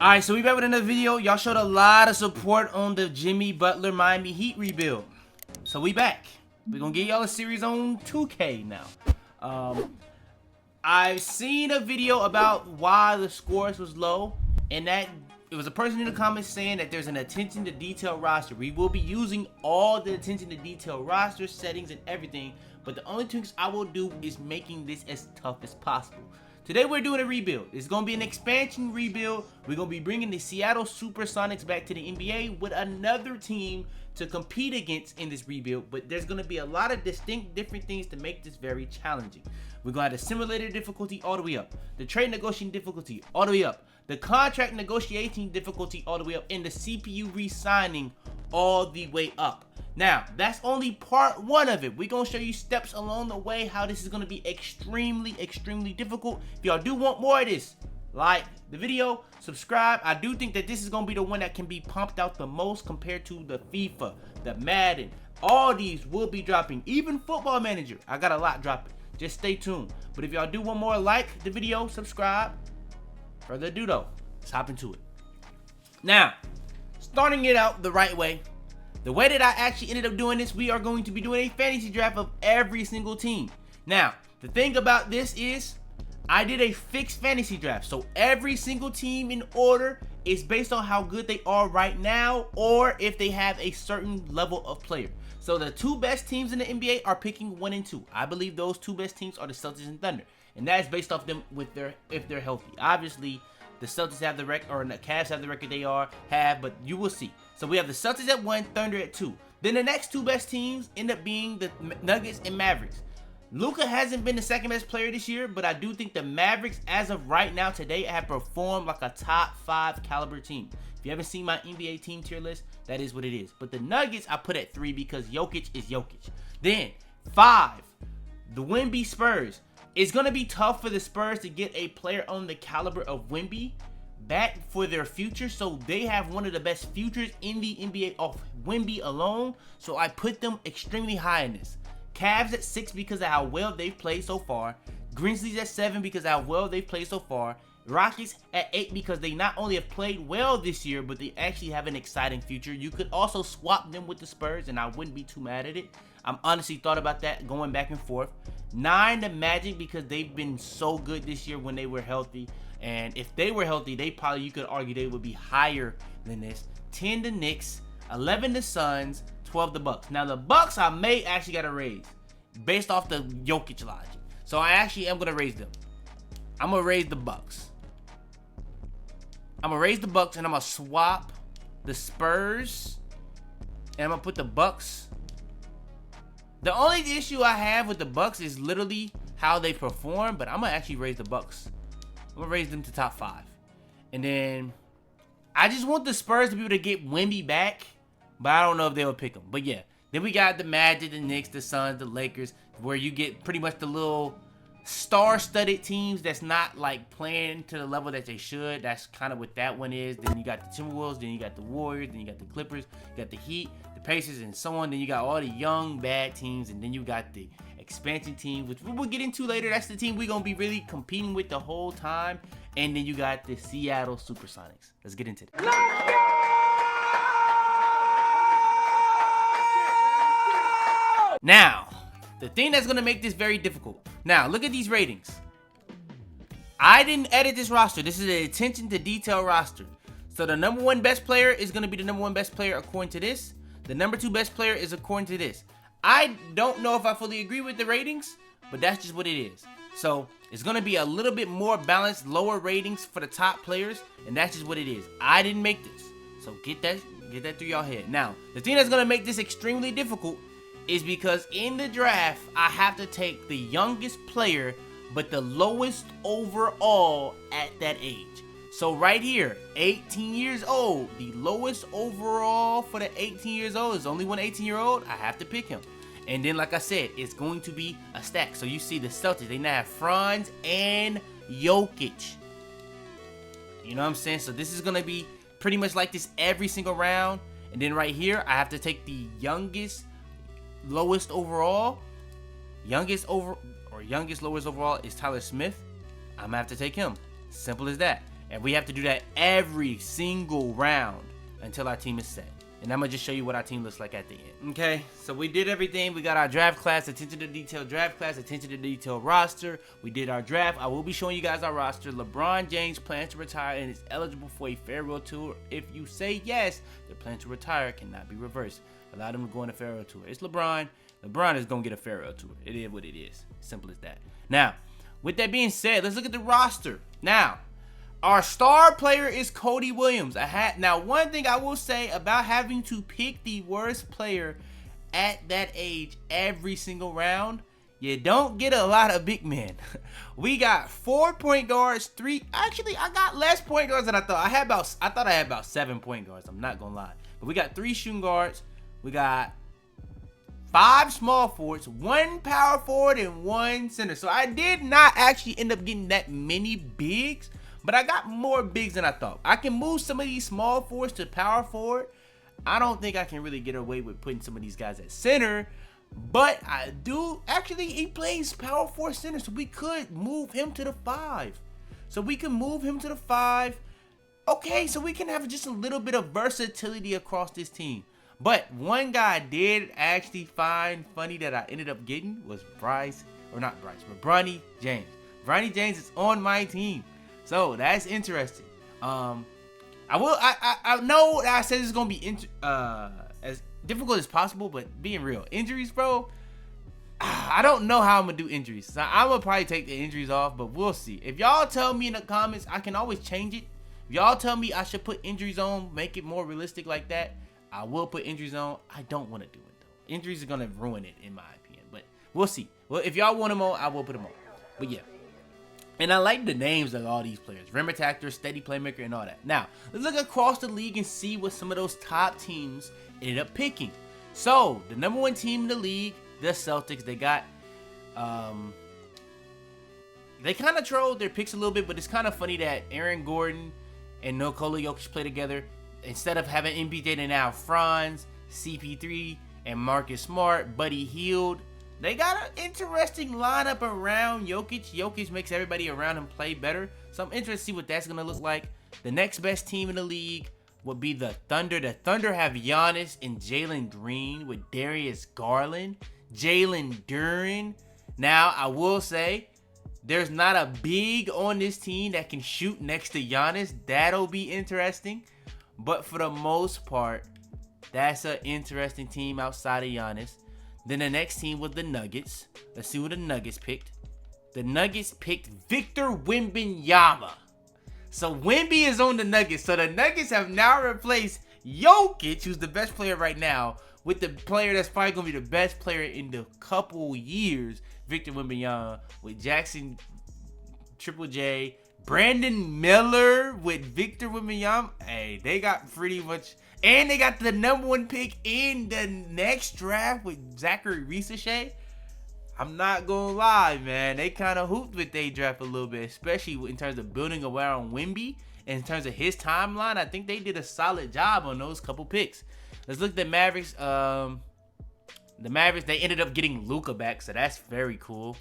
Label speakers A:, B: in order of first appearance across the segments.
A: Alright, so we back with another video. Y'all showed a lot of support on the Jimmy Butler Miami Heat rebuild. So we back. We're gonna give y'all a series on 2K now. I've seen a video about why the scores was low, and that it was a person in the comments saying that there's an attention to detail roster. We will be using all the attention to detail roster settings and everything, but the only things I will do is making this as tough as possible. Today we're doing a rebuild. It's going to be an expansion rebuild. We're going to be bringing the Seattle SuperSonics back to the NBA with another team to compete against in this rebuild. But there's going to be a lot of distinct different things to make this very challenging. We're going to have the simulator difficulty all the way up. The trade negotiating difficulty all the way up. The contract negotiating difficulty all the way up. And the CPU re-signing all the way up. Now, that's only part one of it. We're going to show you steps along the way how this is going to be extremely difficult. If y'all do want more of this, like the video, subscribe. I do think that this is going to be the one that can be pumped out the most compared to the FIFA, the Madden. All these will be dropping. Even Football Manager. I got a lot dropping. Just stay tuned. But if y'all do want more, like the video, subscribe. Further ado though, let's hop into it. Now, starting it out the right way. The way that I actually ended up doing this, we are going to be doing a fantasy draft of every single team. Now, the thing about this is, I did a fixed fantasy draft. So every single team in order is based on how good they are right now, or if they have a certain level of player. So the two best teams in the NBA are picking 1 and 2. I believe those two best teams are the Celtics and Thunder. And that is based off them with if they're healthy. Obviously, the Celtics have the record, or the Cavs have the record they have, but you will see. So we have the Celtics at 1, Thunder at 2. Then the next two best teams end up being the Nuggets and Mavericks. Luka hasn't been the second best player this year, but I do think the Mavericks, as of right now today, have performed like a top 5 caliber team. If you haven't seen my NBA team tier list, that is what it is. But the Nuggets I put at 3 because Jokic is Jokic. Then 5, the Wemby Spurs. It's going to be tough for the Spurs to get a player on the caliber of Wemby back for their future. So they have one of the best futures in the NBA off Wemby alone. So I put them extremely high in this. Cavs at 6 because of how well they've played so far. Grizzlies at 7 because of how well they've played so far. Rockets at 8 because they not only have played well this year, but they actually have an exciting future. You could also swap them with the Spurs, and I wouldn't be too mad at it. I'm honestly thought about that going back and forth. 9, the Magic, because they've been so good this year when they were healthy. And if they were healthy, they probably, you could argue they would be higher than this. 10, the Knicks. 11, the Suns. 12, the Bucks. Now, the Bucks, I may actually got to raise based off the Jokic logic. So I actually am going to raise them. I'm going to raise the Bucks. I'm going to raise the Bucks, and I'm going to swap the Spurs. And I'm going to put the Bucks. The only issue I have with the Bucks is literally how they perform, but I'm going to actually raise the Bucks. I'm going to raise them to top 5. And then I just want the Spurs to be able to get Wemby back, but I don't know if they'll pick him. But yeah, then we got the Magic, the Knicks, the Suns, the Lakers, where you get pretty much the little star-studded teams that's not like playing to the level that they should. That's kind of what that one is. Then you got the Timberwolves, then you got the Warriors, then you got the Clippers, you got the Heat, the Pacers, and so on. Then you got all the young bad teams, and then you got the expansion team, which we will get into later. That's the team we're gonna be really competing with the whole time. And then you got the Seattle SuperSonics. Let's get into it. Now, the thing that's gonna make this very difficult. Now, look at these ratings. I didn't edit this roster. This is an attention to detail roster. So the number 1 best player is gonna be the number 1 best player according to this. The number 2 best player is according to this. I don't know if I fully agree with the ratings, but that's just what it is. So it's gonna be a little bit more balanced, lower ratings for the top players, and that's just what it is. I didn't make this, so get that through y'all head. Now, the thing that's gonna make this extremely difficult is because in the draft, I have to take the youngest player, but the lowest overall at that age. So right here, 18 years old, the lowest overall for the 18 years old is only one 18-year-old. I have to pick him. And then, like I said, it's going to be a stack. So you see the Celtics, they now have Franz and Jokic. You know what I'm saying? So this is going to be pretty much like this every single round. And then right here, I have to take the youngest, lowest overall. Youngest lowest overall is Tyler Smith. I'm going to have to take him. Simple as that. And we have to do that every single round until our team is set. And I'm going to just show you what our team looks like at the end. Okay, so we did everything. We got our draft class, attention to detail draft class, attention to detail roster. We did our draft. I will be showing you guys our roster. LeBron James plans to retire and is eligible for a farewell tour. If you say yes, the plan to retire cannot be reversed. Allow them to go on a farewell tour. It's LeBron. LeBron is going to get a farewell tour. It is what it is. Simple as that. Now, with that being said, let's look at the roster. Now, our star player is Cody Williams. Now, one thing I will say about having to pick the worst player at that age every single round, you don't get a lot of big men. We got 4 point guards, actually I got less point guards than I thought. I thought I had about 7 point guards. I'm not gonna lie. But we got 3 shooting guards. We got 5 small forwards, 1 power forward, and 1 center. So I did not actually end up getting that many bigs. But I got more bigs than I thought. I can move some of these small forwards to power forward. I don't think I can really get away with putting some of these guys at center. But I do. Actually, he plays power forward center. So we could move him to the 5. Okay, so we can have just a little bit of versatility across this team. But one guy I did actually find funny that I ended up getting was Bronny James. Bronny James is on my team. So that's interesting. I know that I said it's gonna be as difficult as possible, but being real, injuries, bro. I don't know how I'm gonna do injuries. So I'm gonna probably take the injuries off, but we'll see. If y'all tell me in the comments, I can always change it. If y'all tell me I should put injuries on, make it more realistic like that, I will put injuries on. I don't want to do it though. Injuries are gonna ruin it in my opinion, but we'll see. Well, if y'all want them on, I will put them on. But yeah. And I like the names of all these players. Rim attacker, steady playmaker, and all that. Now, let's look across the league and see what some of those top teams ended up picking. So, the number 1 team in the league, the Celtics, they got, they kind of trolled their picks a little bit, but it's kind of funny that Aaron Gordon and Nikola Jokic play together. Instead of having MPJ, they now have Franz, CP3, and Marcus Smart, Buddy Hield. They got an interesting lineup around Jokic. Jokic makes everybody around him play better. So I'm interested to see what that's going to look like. The next best team in the league would be the Thunder. The Thunder have Giannis and Jalen Green with Darius Garland, Jalen Duren. Now, I will say, there's not a big on this team that can shoot next to Giannis. That'll be interesting. But for the most part, that's an interesting team outside of Giannis. Then the next team was the Nuggets. Let's see what the Nuggets picked. The Nuggets picked Victor Wembanyama. So Wemby is on the Nuggets. So the Nuggets have now replaced Jokic, who's the best player right now, with the player that's probably going to be the best player in the couple years, Victor Wembanyama, with Jackson Triple J, Brandon Miller with Victor Wembanyama. Hey, they got pretty much... And they got the number 1 pick in the next draft with Zachary Risachet. I'm not going to lie, man. They kind of hooped with their draft a little bit, especially in terms of building around Wemby. And in terms of his timeline, I think they did a solid job on those couple picks. Let's look at the Mavericks. The Mavericks, they ended up getting Luka back, so that's very cool.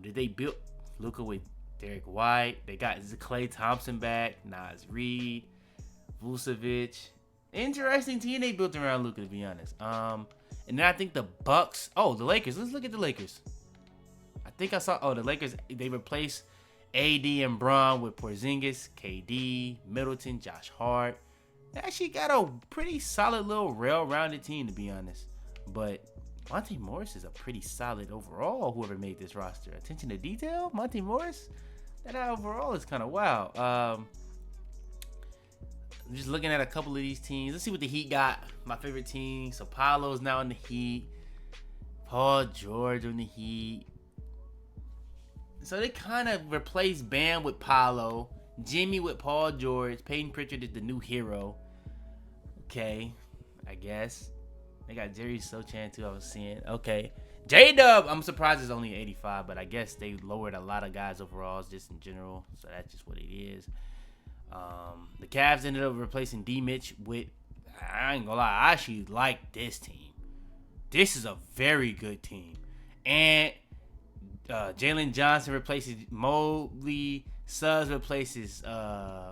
A: Did they build Luka with Derek White? They got Klay Thompson back, Naz Reid, Vucevic. Interesting team they built around Luka, to be honest. And then I think the Bucks. Oh, the Lakers. Let's look at the Lakers. I think I saw. Oh, the Lakers. They replaced AD and Bron with Porzingis, KD, Middleton, Josh Hart. They actually got a pretty solid little rail-rounded team, to be honest. But Monte Morris is a pretty solid overall. Whoever made this roster. Attention to detail, Monte Morris. That overall is kind of wow. I'm just looking at a couple of these teams. Let's see what the Heat got. My favorite team. So Paolo's now in the Heat. Paul George on the Heat. So they kind of replaced Bam with Paolo. Jimmy with Paul George. Peyton Pritchard is the new hero. Okay, I guess. They got Jerry Sochan too, I was seeing. Okay. J-Dub, I'm surprised it's only 85, but I guess they lowered a lot of guys' overalls just in general. So that's just what it is. The Cavs ended up replacing D-Mitch with, I ain't gonna lie, I actually like this team. This is a very good team. And Jalen Johnson replaces Mobley, Suggs replaces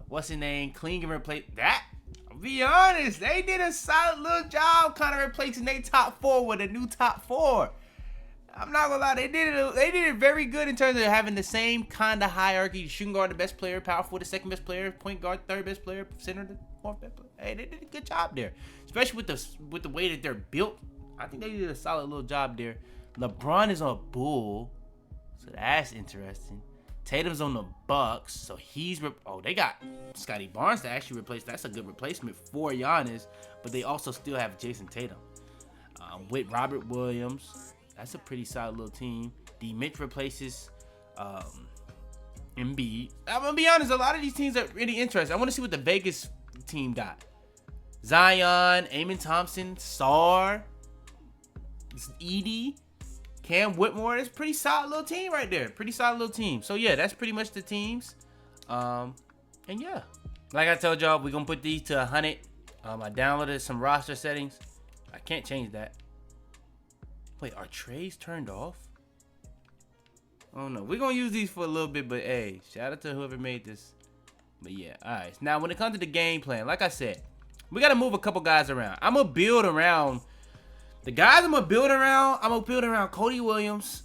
A: what's his name? Klingon replace that. I'll be honest, they did a solid little job kind of replacing their top 4 with a new top 4. I'm not gonna lie, they did it very good in terms of having the same kind of hierarchy. Shooting guard, the best player; power forward, the second best player; point guard, third best player; center, the fourth best player. Hey, they did a good job there, especially with the way that they're built. I think they did a solid little job there. LeBron is on Bull, so that's interesting. Tatum's on the Bucks, so they got Scotty Barnes to actually replace. That's a good replacement for Giannis, but they also still have Jason Tatum with Robert Williams. That's a pretty solid little team. D. Mitch replaces Embiid. I'm gonna be honest, a lot of these teams are really interesting. I want to see what the Vegas team got. Zion, Amen Thompson, Sarr, Edie, Cam Whitmore. It's a pretty solid little team right there. Pretty solid little team. So yeah, that's pretty much the teams. And yeah, like I told y'all, we're gonna put these to 100. I downloaded some roster settings. I can't change that. Wait, are trays turned off? Oh no, we're gonna use these for a little bit, but hey, shout out to whoever made this. But yeah, alright. Now when it comes to the game plan, like I said, we gotta move a couple guys around. I'm gonna build around the guys I'm gonna build around Cody Williams.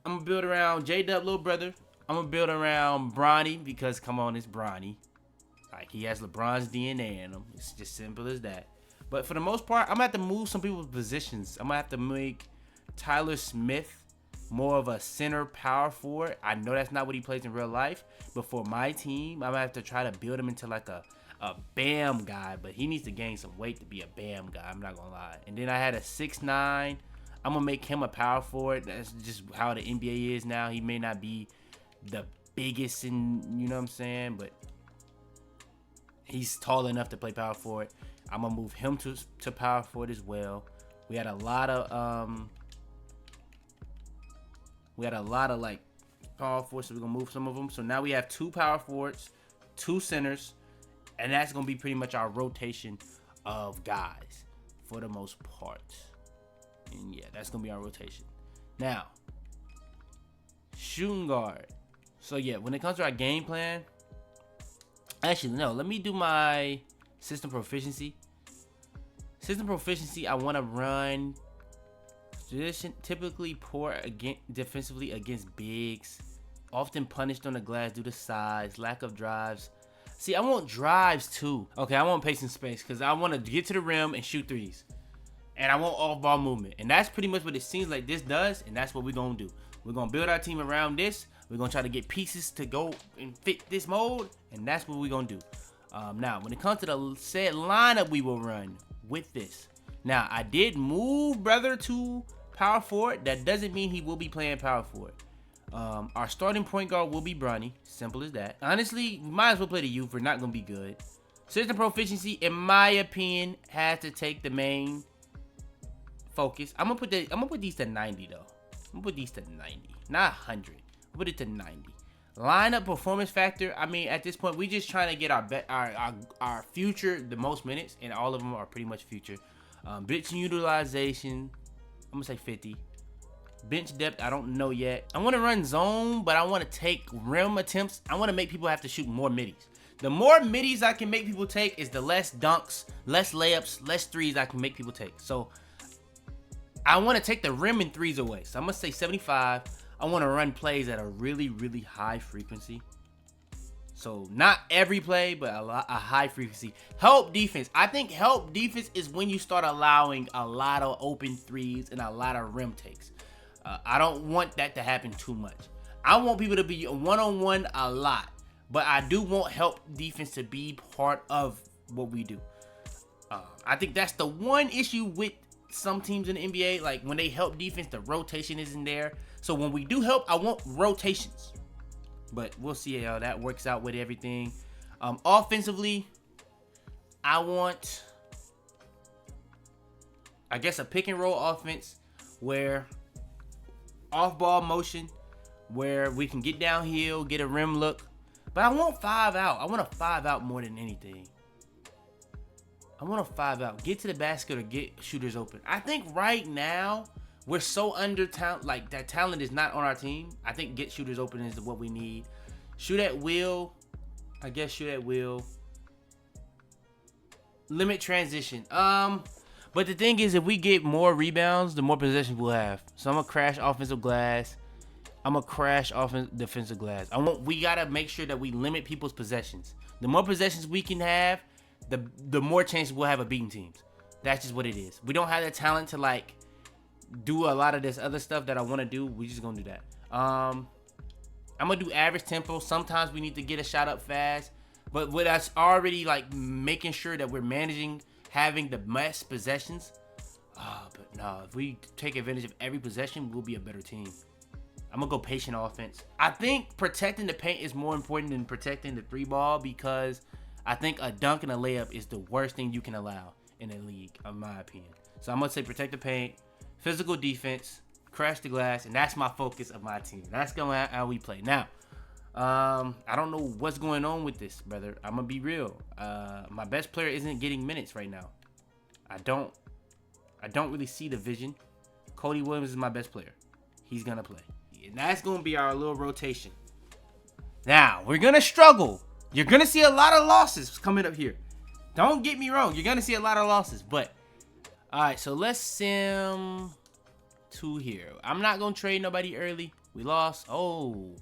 A: I'm gonna build around J-Dub little brother. I'm gonna build around Bronny because come on, it's Bronny. Like he has LeBron's DNA in him. It's just simple as that. But for the most part, I'm gonna have to move some people's positions. I'm gonna have to make Tyler Smith more of a center power forward. I know that's not what he plays in real life, but for my team, I'm gonna have to try to build him into like a Bam guy. But he needs to gain some weight to be a Bam guy. I'm not gonna lie. And then I had a 6'9". I'm gonna make him a power forward. That's just how the NBA is now. He may not be the biggest in, you know what I'm saying, but he's tall enough to play power forward. I'm gonna move him to power forward as well. We had a lot of like power forwards, so we're gonna move some of them. So now we have 2 power forwards, 2 centers, and that's gonna be pretty much our rotation of guys for the most part. And yeah, that's gonna be our rotation. Now, shooting guard. So yeah, when it comes to our game plan, actually no, let me do my system proficiency. I want to run typically poor defensively against bigs, often punished on the glass due to size, lack of drives. See, I want drives too. Okay, I want pace and space because I want to get to the rim and shoot threes. And I want all ball movement. And that's pretty much what it seems like this does. And that's what we're going to do. We're going to build our team around this. We're going to try to get pieces to go and fit this mold. And that's what we're going to do. Now, when it comes to the said lineup we will run with this. Now, I did move brother to power forward. That doesn't mean he will be playing power forward. Our starting point guard will be Bronny. Simple as that. Honestly, we might as well play the youth. We're not going to be good. System proficiency, in my opinion, has to take the main focus. I'm gonna put these to 90 though. I'm gonna put these to 90, not 100. I'll put it to 90. Lineup performance factor. I mean, at this point, we just trying to get our future the most minutes, and all of them are pretty much future. Bench utilization, I'm gonna say 50. Bench depth, I don't know yet. I want to run zone, but I want to take rim attempts. I want to make people have to shoot more middies. The more middies I can make people take is the less dunks, less layups, less threes I can make people take. So I want to take the rim and threes away. So I'm going to say 75. I want to run plays at a really, really high frequency. So not every play, but a high frequency. Help defense. I think help defense is when you start allowing a lot of open threes and a lot of rim takes. I don't want that to happen too much. I want people to be one-on-one a lot. But I do want help defense to be part of what we do. I think that's the one issue with some teams in the NBA. Like when they help defense, the rotation isn't there. So when we do help, I want rotations. But we'll see how that works out with everything. Offensively, I want, I guess, a pick and roll offense where off-ball motion, where we can get downhill, get a rim look. But I want 5 out. I want a 5 out more than anything. I want a 5 out. Get to the basket or get shooters open. I think right now we're so under talent. Like that talent is not on our team. I think get shooters open is what we need. Shoot at will. I guess shoot at will. Limit transition. But the thing is, if we get more rebounds, the more possessions we'll have. So I'm gonna crash offensive glass. I'm gonna crash defensive glass. We gotta make sure that we limit people's possessions. The more possessions we can have, the more chances we'll have of beating teams. That's just what it is. We don't have the talent to like do a lot of this other stuff that I want to do. We just gonna do that. I'm gonna do average tempo. Sometimes we need to get a shot up fast, but with us already like making sure that we're managing having the best possessions. But no, if we take advantage of every possession, we'll be a better team. I'm gonna go patient offense. I think protecting the paint is more important than protecting the 3-ball, because I think a dunk and a layup is the worst thing you can allow in a league, in my opinion. So I'm gonna say protect the paint, physical defense, crash the glass, and that's my focus of my team. That's gonna how we play. Now, I don't know what's going on with this, brother. I'm gonna be real. My best player isn't getting minutes right now. I don't really see the vision. Cody Williams is my best player. He's gonna play. And that's gonna be our little rotation. Now, we're gonna struggle. You're gonna see a lot of losses coming up here. Don't get me wrong. You're gonna see a lot of losses, but all right. So let's sim 2 here. I'm not gonna trade nobody early. We lost. Oh,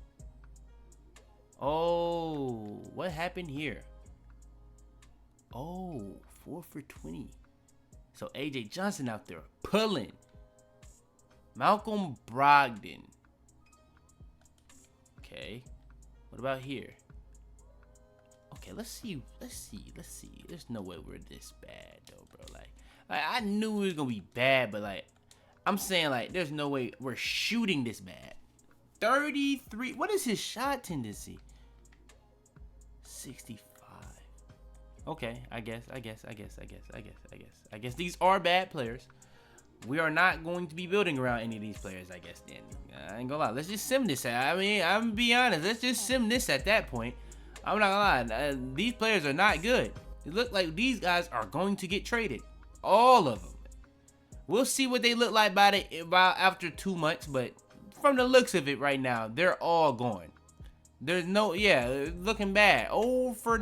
A: what happened here? Oh, 4 for 20. So AJ Johnson out there pulling. Malcolm Brogdon. Okay. What about here? Okay, let's see. There's no way we're this bad though, bro. Like I knew it was gonna be bad, but like I'm saying, like there's no way we're shooting this bad. 33. What is his shot tendency? 65. Okay, I guess these are bad players. We are not going to be building around any of these players, I guess, then. I ain't gonna lie. Let's just sim this. I'm gonna be honest. Let's just sim this at that point. I'm not gonna lie. These players are not good. It looks like these guys are going to get traded. All of them. We'll see what they look like about after 2 months, but from the looks of it right now, they're all gone. There's no, yeah, looking bad. 0 for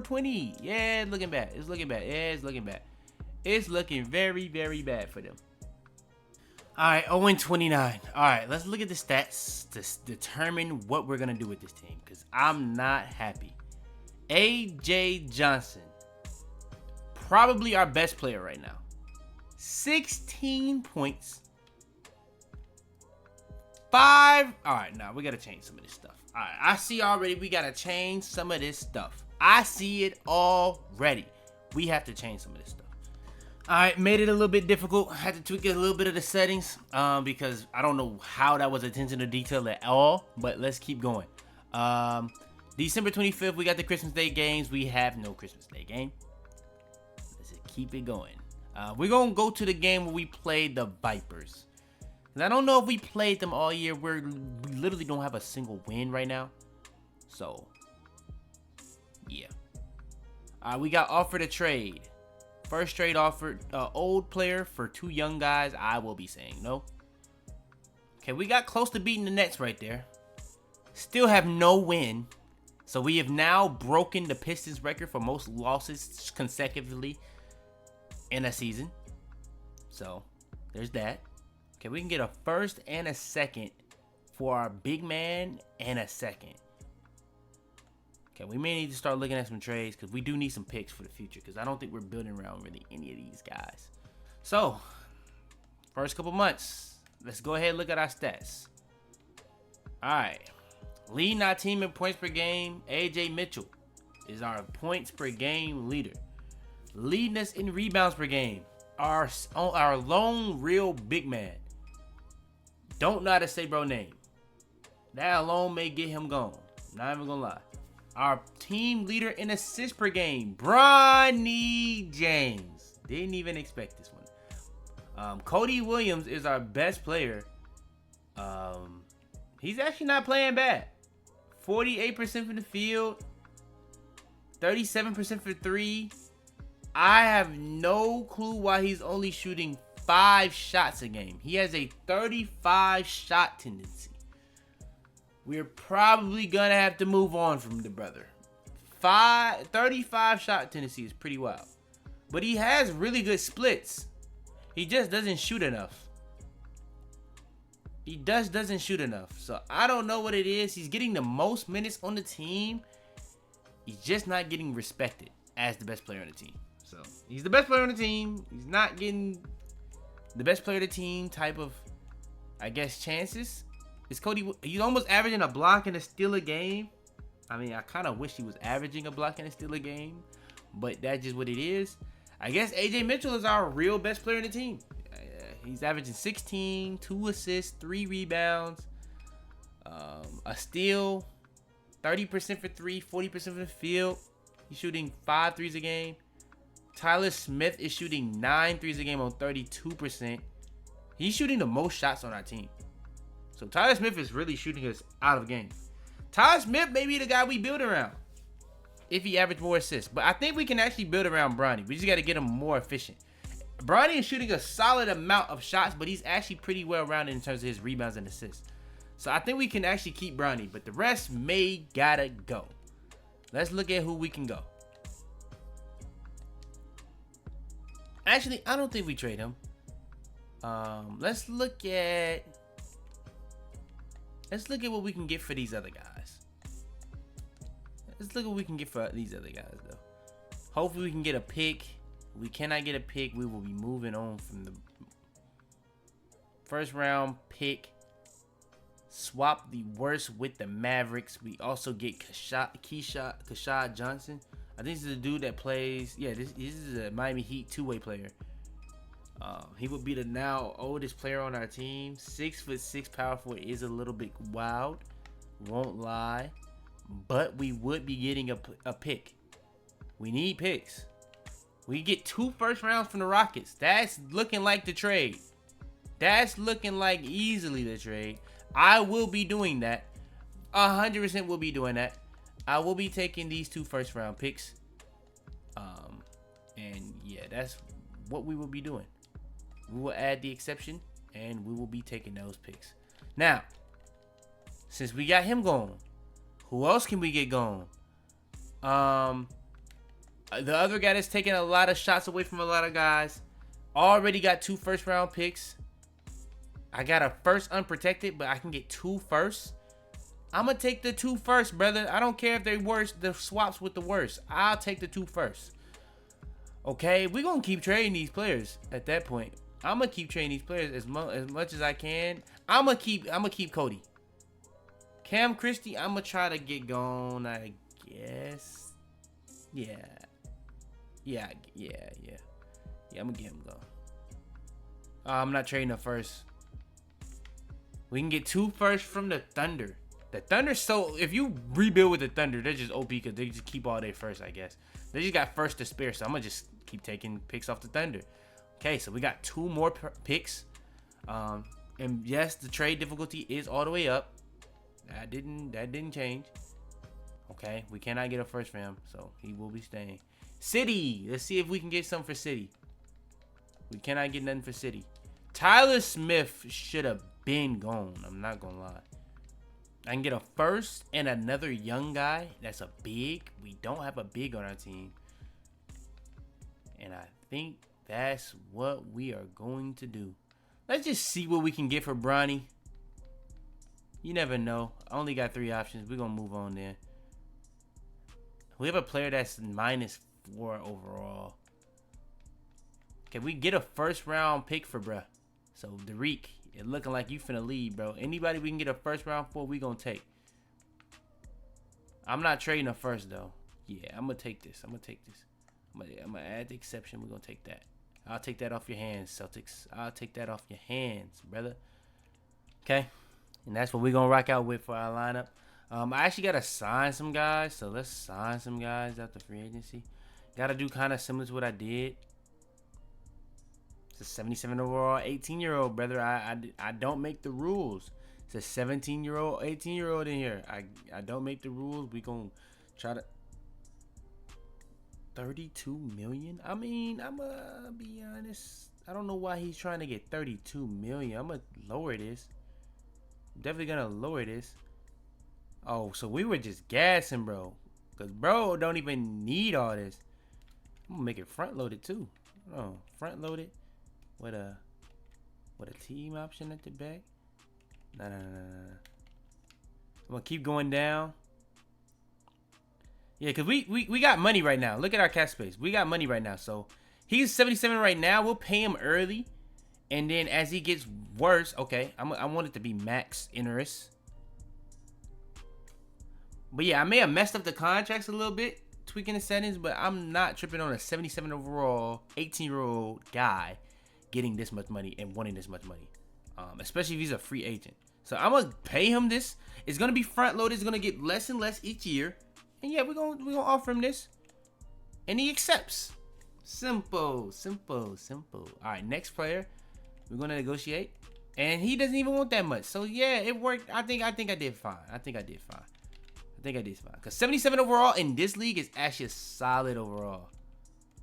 A: 20. Yeah, it's looking bad. It's looking bad. Yeah, it's looking bad. It's looking very, very bad for them. All right, 0-29. All right, let's look at the stats to determine what we're going to do with this team, because I'm not happy. AJ Johnson, probably our best player right now. 16 points. 5. All right, now we got to change some of this stuff. All right, I see already we got to change some of this stuff. I see it already. We have to change some of this stuff. All right, made it a little bit difficult. I had to tweak a little bit of the settings because I don't know how that was attention to detail at all, but let's keep going. December 25th, we got the Christmas Day games. We have no Christmas Day game. Let's just keep it going. We're going to go to the game where we played the Vipers. And I don't know if we played them all year. We literally don't have a single win right now. So, yeah. We got offered a trade. First trade offered, old player for 2 young guys. I will be saying no. Okay, we got close to beating the Nets right there. Still have no win. So we have now broken the Pistons record for most losses consecutively in a season. So there's that. Okay, we can get a first and a second for our big man and a second. Okay, we may need to start looking at some trades because we do need some picks for the future, because I don't think we're building around really any of these guys. So, first couple months, let's go ahead and look at our stats. All right, leading our team in points per game, AJ Mitchell is our points per game leader. Leading us in rebounds per game, our lone real big man. Don't know how to say bro name. That alone may get him gone. Not even gonna lie. Our team leader in assists per game, Bronny James. Didn't even expect this one. Cody Williams is our best player. He's actually not playing bad. 48% from the field, 37% for 3. I have no clue why he's only shooting 5 shots a game. He has a 35 shot tendency. we're probably gonna have to move on from the brother. 35 shot tendency is pretty wild, but he has really good splits. He just doesn't shoot enough. He doesn't shoot enough. So I don't know what it is. He's getting the most minutes on the team. He's just not getting respected as the best player on the team. So he's the best player on the team. He's not getting the best player of the team type of, I guess, chances. Is Cody? He's almost averaging a block and a steal a game. I mean, I kind of wish he was averaging a block and a steal a game, but that's just what it is. I guess AJ Mitchell is our real best player on the team. He's averaging 16, 2 assists, 3 rebounds, a steal, 30% for 3, 40% from the field. He's shooting 5 threes a game. Tyler Smith is shooting 9 threes a game on 32%. He's shooting the most shots on our team. So Tyler Smith is really shooting us out of game. Tyler Smith may be the guy we build around if he averaged more assists. But I think we can actually build around Bronny. We just got to get him more efficient. Bronny is shooting a solid amount of shots, but he's actually pretty well rounded in terms of his rebounds and assists. So I think we can actually keep Bronny, but the rest may gotta go. Let's look at who we can go. Actually, I don't think we trade him. Let's look at what we can get for these other guys. Let's look at what we can get for these other guys, though. Hopefully we can get a pick. If we cannot get a pick, we will be moving on from the first round pick. Swap the worst with the Mavericks. We also get Cashapp Johnson. I think this is a dude that plays. Yeah, this is a Miami Heat two-way player. He would be the now oldest player on our team. 6'6" power forward is a little bit wild. Won't lie. But we would be getting a pick. We need picks. We get 2 first rounds from the Rockets. That's looking like the trade. That's looking like easily the trade. I will be doing that. 100% will be doing that. I will be taking these 2 first round picks. And yeah, that's what we will be doing. We will add the exception and we will be taking those picks. Now, since we got him gone, who else can we get gone? The other guy that's taking a lot of shots away from a lot of guys. Already got 2 first round picks. I got a first unprotected, but I can get 2 firsts. I'm going to take the 2 first, brother. I don't care if they're worse, the swaps with the worst. I'll take the 2 first. Okay, we're going to keep trading these players at that point. I'm going to keep trading these players as much as I can. I'm going to keep Cody. Cam Christie, I'm going to try to get gone, I guess. Yeah, I'm going to get him gone. I'm not trading the first. We can get 2 firsts from the Thunder. The Thunder, so if you rebuild with the Thunder, they're just OP because they just keep all their first, I guess. They just got first to spare, so I'm going to just keep taking picks off the Thunder. Okay, so we got 2 more picks. And yes, the trade difficulty is all the way up. That didn't change. Okay, we cannot get a first for him, so he will be staying. City, let's see if we can get something for City. We cannot get nothing for City. Tyler Smith should have been gone. I'm not gonna lie. I can get a first and another young guy. That's a big. We don't have a big on our team. And I think that's what we are going to do. Let's just see what we can get for Bronny. You never know. I only got 3 options. We're going to move on there. We have a player that's -4 overall. Can we get a first round pick for bruh? So, Derek, it looking like you finna lead, bro. Anybody we can get a first round for, we going to take. I'm not trading a first, though. Yeah, I'm going to take this. I'm going to add the exception. We're going to take that. I'll take that off your hands, Celtics. I'll take that off your hands, brother. Okay. And that's what we're going to rock out with for our lineup. I actually got to sign some guys. So let's sign some guys after free agency. Got to do kind of similar to what I did. It's a 77 overall, 18-year-old, brother. I don't make the rules. It's a 17-year-old, 18-year-old in here. I don't make the rules. We going to try to... 32 million? I mean, I'm going to be honest. I don't know why he's trying to get 32 million. I'm going to lower this. Definitely going to lower this. Oh, so we were just gassing, bro. Because bro don't even need all this. I'm going to make it front-loaded, too. Oh, front-loaded with a team option at the back. No. I'm going to keep going down. Yeah, because we got money right now. Look at our cap space. We got money right now. So he's 77 right now. We'll pay him early. And then as he gets worse, okay, I want it to be max interest. But yeah, I may have messed up the contracts a little bit, tweaking the settings, but I'm not tripping on a 77 overall, 18-year-old guy getting this much money and wanting this much money, especially if he's a free agent. So I'm gonna pay him this. It's gonna be front loaded. It's gonna get less and less each year. And yeah, we're gonna offer him this, and he accepts. Simple. All right, next player, we're gonna negotiate, and he doesn't even want that much. So yeah, it worked. I think I did fine. I think I did fine. Because 77 overall in this league is actually a solid overall.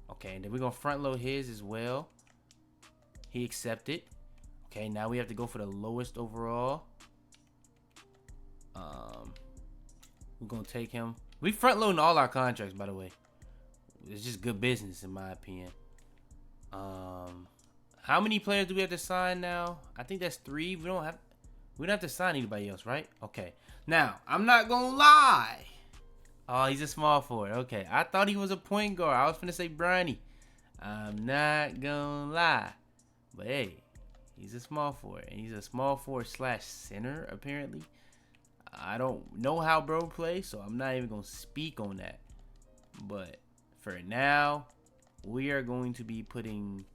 A: Okay, and then we're going to front load his as well. He accepted. Okay, now we have to go for the lowest overall. We're going to take him. We front loading all our contracts, by the way. It's just good business, in my opinion. How many players do we have to sign now? I think that's 3. We don't have to sign anybody else, right? Okay. Now, I'm not gonna lie. Oh, he's a small forward. Okay. I thought he was a point guard. I was finna say Bronny. I'm not gonna lie. But hey, he's a small forward. And he's a small forward / center, apparently. I don't know how bro plays, so I'm not even gonna speak on that. But for now, we are going to be putting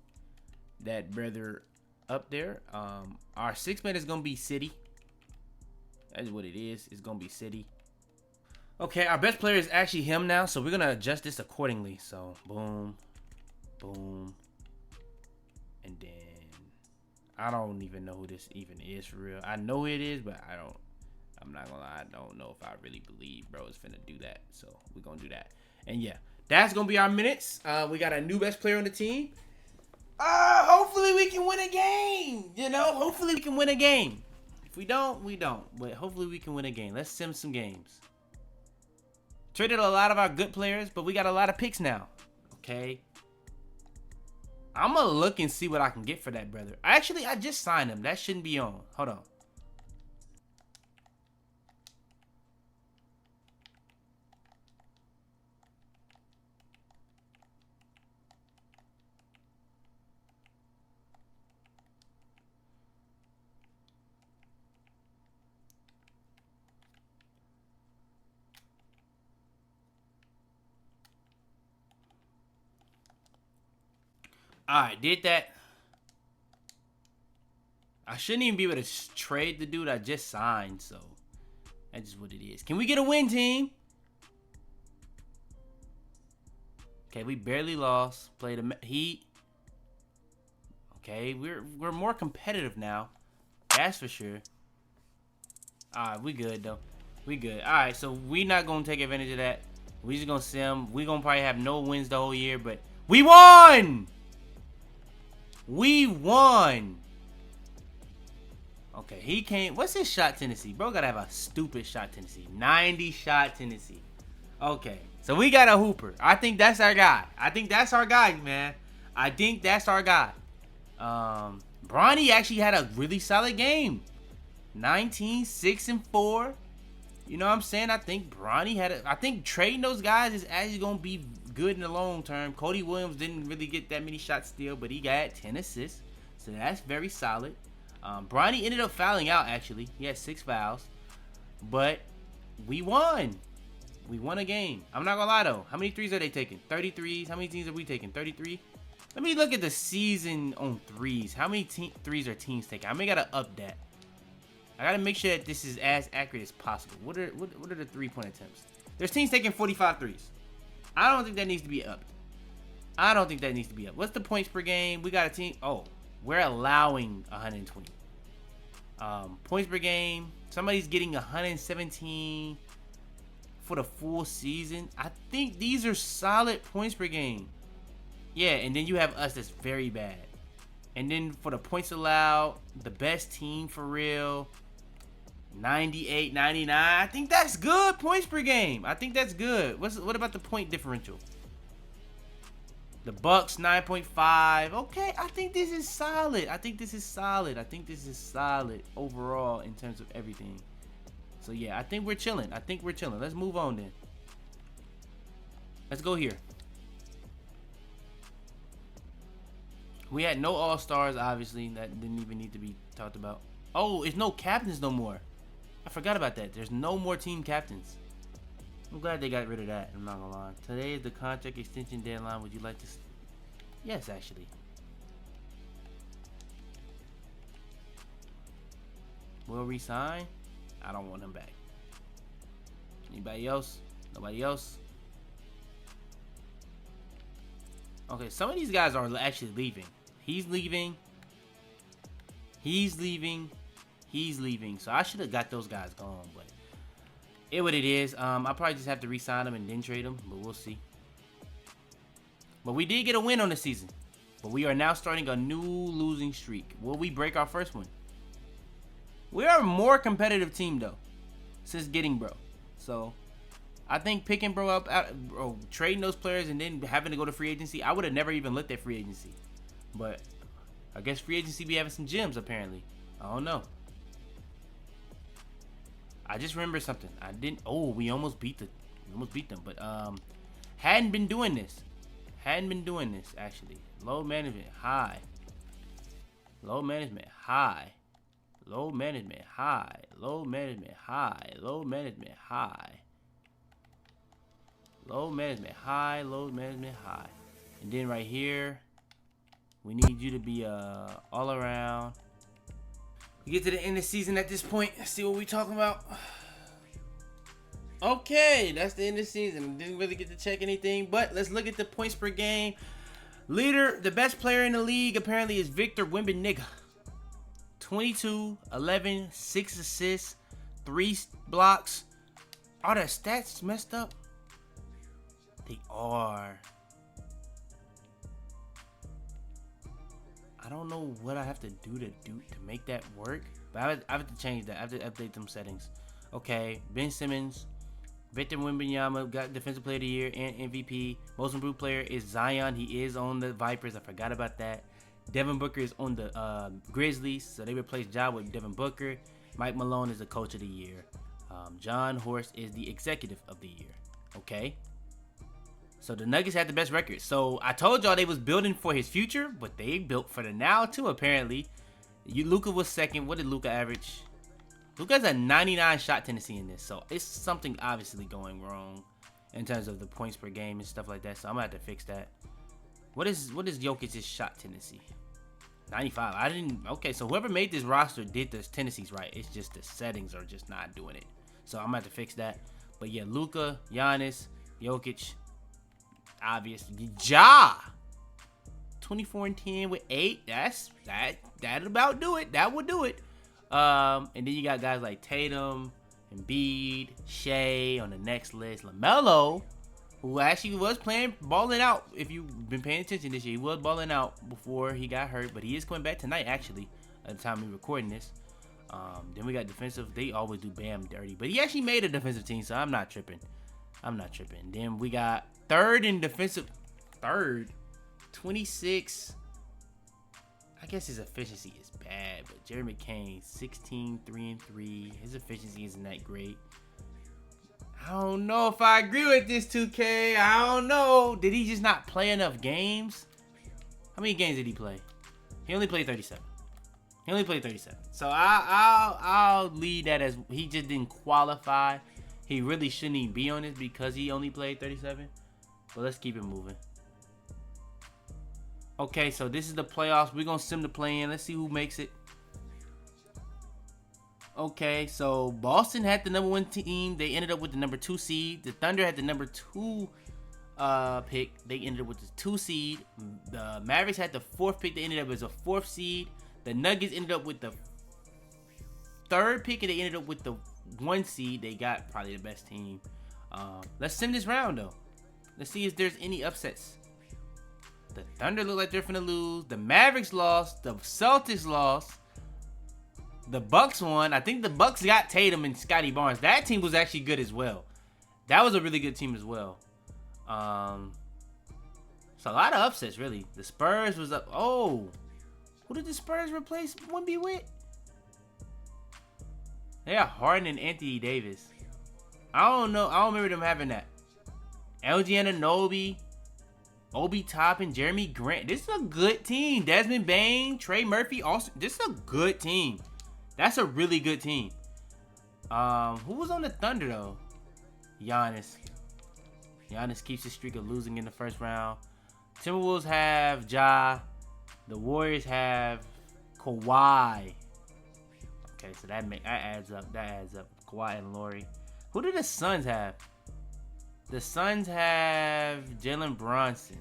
A: that brother up there. Our 6-man is gonna be City. That's what it is. It's gonna be City. Okay, our best player is actually him now, so we're gonna adjust this accordingly. So boom, boom, and then I don't even know who this even is for real. I know who it is, but I'm not gonna lie, I don't know if I really believe bro is finna do that. So we're gonna do that. And yeah, that's gonna be our minutes. We got a new best player on the team. Hopefully we can win a game. You know, hopefully we can win a game. If we don't, we don't. But hopefully we can win a game. Let's sim some games. Traded a lot of our good players, but we got a lot of picks now. Okay. I'm gonna look and see what I can get for that brother. Actually, I just signed him. That shouldn't be on. Hold on. Alright, did that. I shouldn't even be able to trade the dude I just signed, so that's just what it is. Can we get a win, team? Okay, we barely lost. Played a Heat. Okay, we're more competitive now. That's for sure. Alright, we good though. We good. Alright, so we not gonna take advantage of that. We just gonna sim. We gonna probably have no wins the whole year, but we won! We won. Okay, he came. What's his shot tendency? Bro gotta have a stupid shot tendency. 90 shot tendency. Okay, so we got a hooper. I think that's our guy. Man. I think that's our guy. Bronny actually had a really solid game. 19, 6, and 4. You know what I'm saying? I think Bronny had I think trading those guys is actually gonna be good in the long term. Cody Williams didn't really get that many shots still, but he got 10 assists, so that's very solid. Bronny ended up fouling out, actually. He had 6 fouls, but we won. We won a game. I'm not gonna lie though. How many threes are they taking? 33s. How many teams are we taking? 33. Let me look at the season on threes. How many threes are teams taking? I may gotta up that. I gotta make sure that this is as accurate as possible. What are the 3-point attempts? There's teams taking 45 threes. I don't think that needs to be upped. What's the points per game? We got a team. Oh, we're allowing 120. Points per game. Somebody's getting 117 for the full season. I think these are solid points per game. Yeah, and then you have us that's very bad. And then for the points allowed, the best team for real. 98, 99. I think that's good points per game. I think that's good. What about the point differential? The Bucks 9.5. Okay, I think this is solid. I think this is solid overall in terms of everything. So yeah, I think we're chilling. Let's move on then. Let's go here. We had no All-Stars, obviously. That didn't even need to be talked about. Oh, it's no captains no more. I forgot about that. There's no more team captains. I'm glad they got rid of that. I'm not gonna lie. Today is the contract extension deadline. Would you like to? Yes, actually. Will resign? I don't want him back. Anybody else? Nobody else? Okay, some of these guys are actually leaving. He's leaving. He's leaving. He's leaving. So I should have got those guys gone, but what it is. I'll probably just have to re-sign them and then trade them, but we'll see. But we did get a win on the season. But we are now starting a new losing streak. Will we break our first one? We are a more competitive team though, since getting bro. So I think picking bro up, trading those players and then having to go to free agency, I would have never even looked at free agency. But I guess free agency be having some gems apparently. I don't know. I just remember something. I didn't. Oh, we almost beat them. But hadn't been doing this actually. Low management high. Low management high. Low management high. Low management high. Low management high. Low management high. Low management high. And then right here, we need you to be all around. We get to the end of the season at this point. Let's see what we talking about. Okay, that's the end of the season. Didn't really get to check anything, but let's look at the points per game. Leader, the best player in the league apparently is Victor Wembanyama. 22, 11, 6 assists, 3 blocks. Are the stats messed up? They are. I don't know what I have to do to make that work, but I have to change that. I have to update them settings. Okay, Ben Simmons, Victor Wembanyama got Defensive Player of the Year and MVP. Most Improved Player is Zion. He is on the Vipers. I forgot about that. Devin Booker is on the Grizzlies, so they replaced Ja with Devin Booker. Mike Malone is the Coach of the Year. John Horst is the Executive of the Year. Okay. So the Nuggets had the best record. So I told y'all they was building for his future, but they built for the now too, apparently. Luka was second. What did Luka average? Luka's a 99 shot tendency in this. So it's something obviously going wrong in terms of the points per game and stuff like that. So I'm going to have to fix that. What is Jokic's shot tendency? 95. Okay, so whoever made this roster did the tendencies right. It's just the settings are just not doing it. So I'm going to have to fix that. But yeah, Luka, Giannis, Jokic, obvious. Ja, 24 and 10 with 8. That'll about do it. That would do it. And then you got guys like Tatum, Embiid, Shea on the next list. LaMelo, who actually was balling out. If you've been paying attention this year, he was balling out before he got hurt, but he is coming back tonight actually at the time we're recording this. Then we got defensive. They always do Bam dirty, but he actually made a defensive team, so I'm not tripping. Then we got third in defensive. 26. I guess his efficiency is bad, but Jerry McCain, 16, 3 and 3. His efficiency isn't that great. I don't know if I agree with this 2K. I don't know. Did he just not play enough games? How many games did he play? He only played 37. So I'll leave that as he just didn't qualify. He really shouldn't even be on this because he only played 37. But let's keep it moving. Okay, so this is the playoffs. We're going to sim the play-in. Let's see who makes it. Okay, so Boston had the number 1 team. They ended up with the number 2 seed. The Thunder had the number 2 pick. They ended up with the 2 seed. The Mavericks had the 4th pick. They ended up as a 4th seed. The Nuggets ended up with the 3rd pick, and they ended up with the 1 seed. They got probably the best team. Let's sim this round, though. Let's see if there's any upsets. The Thunder look like they're finna lose. The Mavericks lost. The Celtics lost. The Bucks won. I think the Bucks got Tatum and Scotty Barnes. That team was actually good as well. That was a really good team as well. So a lot of upsets, really. The Spurs was up. Oh, who did the Spurs replace Wemby with? They got Harden and Anthony Davis. I don't know. I don't remember them having that. LG Anunoby, Obi Toppin, Jeremy Grant. This is a good team. Desmond Bane, Trey Murphy. Also, this is a good team. That's a really good team. Who was on the Thunder though? Giannis. Giannis keeps his streak of losing in the first round. Timberwolves have Ja. The Warriors have Kawhi. Okay, so that adds up. That adds up. Kawhi and Laurie. Who do the Suns have? The Suns have Jalen Brunson.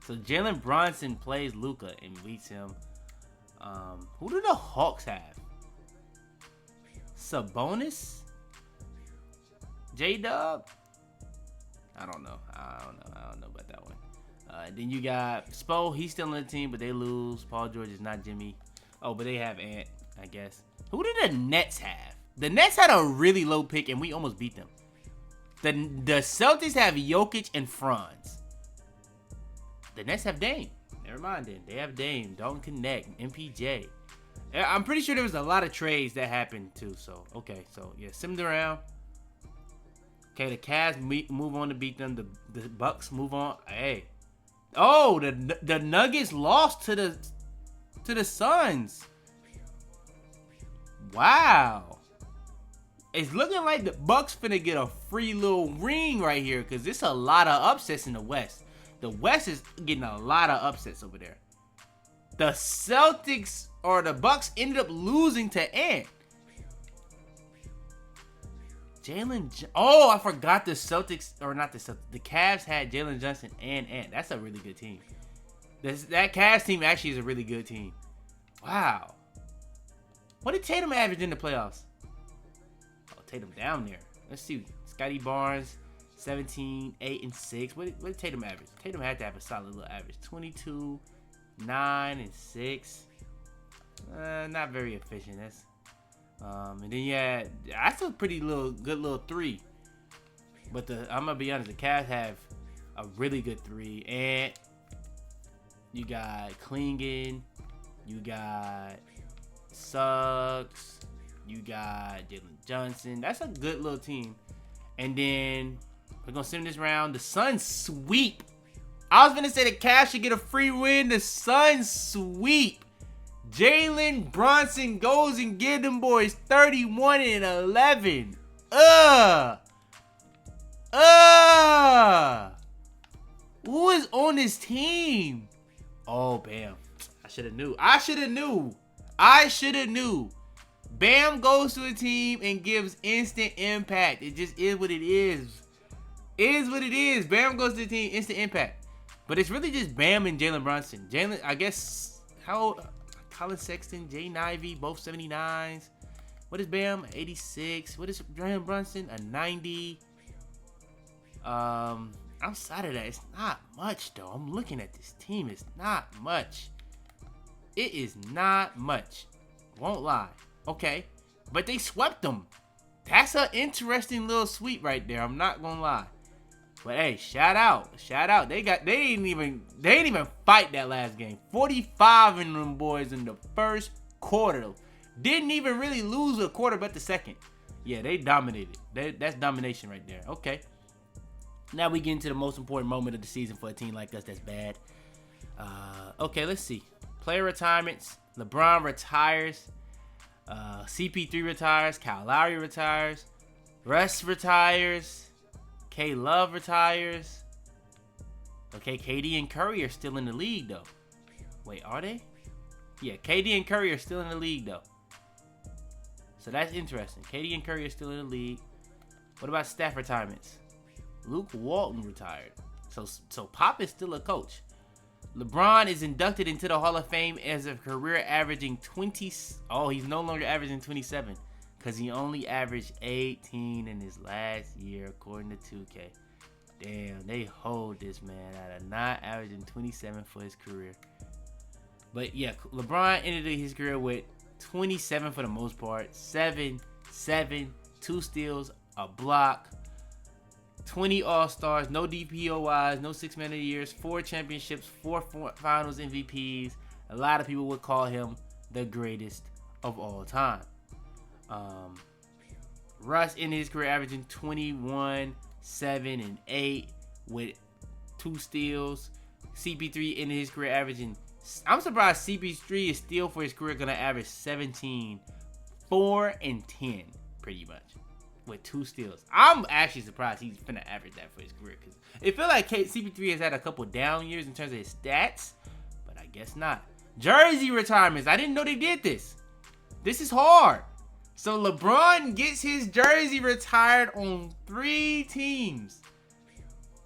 A: So Jalen Brunson plays Luka and beats him. Who do the Hawks have? Sabonis? J-Dub? I don't know about that one. Then you got Spo. He's still on the team, but they lose. Paul George is not Jimmy. Oh, but they have Ant, I guess. Who did the Nets have? The Nets had a really low pick, and we almost beat them. The Celtics have Jokic and Franz. The Nets have Dame. Never mind then. They have Dame. Don't connect. MPJ. I'm pretty sure there was a lot of trades that happened too. So, okay. So, yeah. Simmed around. Okay, the Cavs move on to beat them. The Bucks move on. Hey. Oh, the Nuggets lost to the Suns. Wow. It's looking like the Bucks finna get a free little ring right here because it's a lot of upsets in the West. The West is getting a lot of upsets over there. The Celtics or the Bucks ended up losing to Ant. Oh, I forgot the Celtics, or not the Celtics. The Cavs had Jalen Johnson and Ant. That's a really good team. That Cavs team actually is a really good team. Wow. What did Tatum average in the playoffs? Oh, Tatum down there. Let's see. Scotty Barnes, 17, 8, and 6. What did Tatum average? Tatum had to have a solid little average. 22, 9, and 6. Not very efficient. And then yeah, that's a pretty good little 3. But I'm gonna be honest, the Cavs have a really good 3. And you got Klingon, you got Suggs, you got Jalen Johnson. That's a good little team. And then we're gonna send this round. The Suns sweep. I was gonna say the Cavs should get a free win. The Suns sweep. Jalen Brunson goes and give them boys 31 and 11. Who is on this team? Oh, Bam. I should have knew. Bam goes to a team and gives instant impact. It just is what it is. Bam goes to the team, instant impact. But it's really just Bam and Jalen Brunson. Jalen, I guess, how old? Colin Sexton, Jay Nivey, both 79s. What is Bam? 86. What is Jalen Brunson? A 90. Outside of that, it's not much, though. I'm looking at this team. It's not much. It is not much. Won't lie. Okay. But they swept them. That's an interesting little sweep right there. I'm not gonna lie. But hey, shout out. They didn't even fight that last game. 45 in them boys in the first quarter. Didn't even really lose a quarter but the second. Yeah, they dominated. That's domination right there. Okay. Now we get into the most important moment of the season for a team like us that's bad. Okay, let's see. Player retirements. LeBron retires. CP3 retires. Kyle Lowry retires. Russ retires. K Love retires. Okay, KD and Curry are still in the league though. Wait, are they? Yeah, KD and Curry are still in the league though. So that's interesting. KD and Curry are still in the league. What about staff retirements? Luke Walton retired. So Pop is still a coach. LeBron is inducted into the Hall of Fame as a career averaging 20. Oh, he's no longer averaging 27. Because he only averaged 18 in his last year, according to 2K. Damn, they hold this man out of not averaging 27 for his career. But yeah, LeBron ended his career with 27 for the most part. 7, 2 steals, a block. 20 All-Stars, no DPOYs, no 6 Man of the Years, 4 championships, 4 finals MVPs. A lot of people would call him the greatest of all time. Russ in his career averaging 21, 7, and 8 with 2 steals. CP3 in his career averaging, I'm surprised CP3 is still for his career going to average 17, 4, and 10 pretty much with 2 steals. I'm actually surprised he's finna average that for his career because it feels like CP3 has had a couple down years in terms of his stats, but I guess not. Jersey retirements. I didn't know they did this. This is hard. So LeBron gets his jersey retired on 3 teams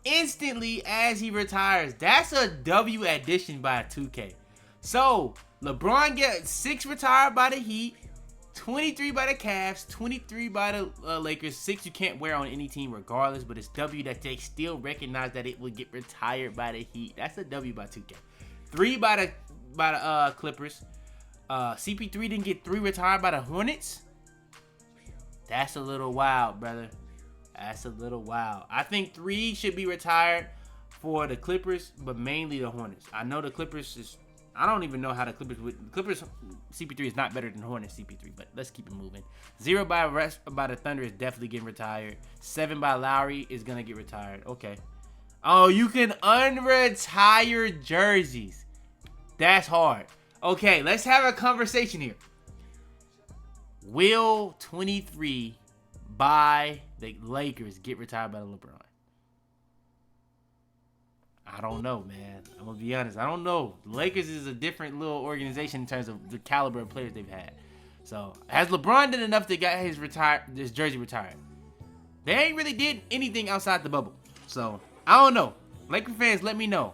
A: instantly as he retires. That's a W addition by 2K. So LeBron gets 6 retired by the Heat, 23 by the Cavs, 23 by the Lakers. 6 you can't wear on any team regardless, but it's W that they still recognize that it will get retired by the Heat. That's a W by 2K. 3 by the Clippers. CP3 didn't get 3 retired by the Hornets. That's a little wild, brother. That's a little wild. I think 3 should be retired for the Clippers, but mainly the Hornets. I know the Clippers is... I don't even know how the Clippers would... Clippers CP3 is not better than Hornets CP3, but let's keep it moving. 0 by the Thunder is definitely getting retired. 7 by Lowry is going to get retired. Okay. Oh, you can unretire jerseys. That's hard. Okay, let's have a conversation here. Will 23 by the Lakers get retired by LeBron? I don't know, man. I'm going to be honest. I don't know. The Lakers is a different little organization in terms of the caliber of players they've had. So, has LeBron done enough to get his jersey retired? They ain't really did anything outside the bubble. So, I don't know. Laker fans, let me know.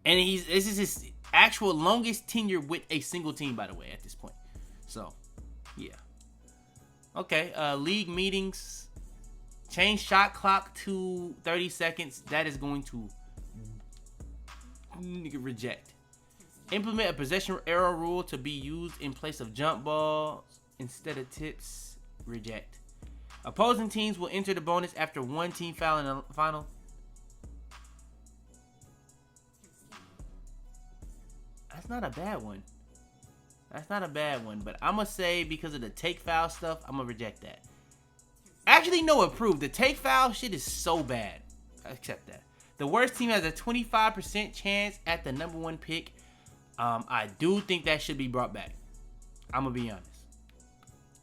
A: And this is his actual longest tenure with a single team, by the way, at this point. So, yeah. Okay, league meetings. Change shot clock to 30 seconds. That is going to reject. Implement a possession error rule to be used in place of jump balls instead of tips. Reject. Opposing teams will enter the bonus after one team foul in the final. That's not a bad one. That's not a bad one, but I'm going to say because of the take foul stuff, I'm going to reject that. Actually, no, approved. The take foul shit is so bad. I accept that. The worst team has a 25% chance at the number 1 pick. I do think that should be brought back. I'm going to be honest.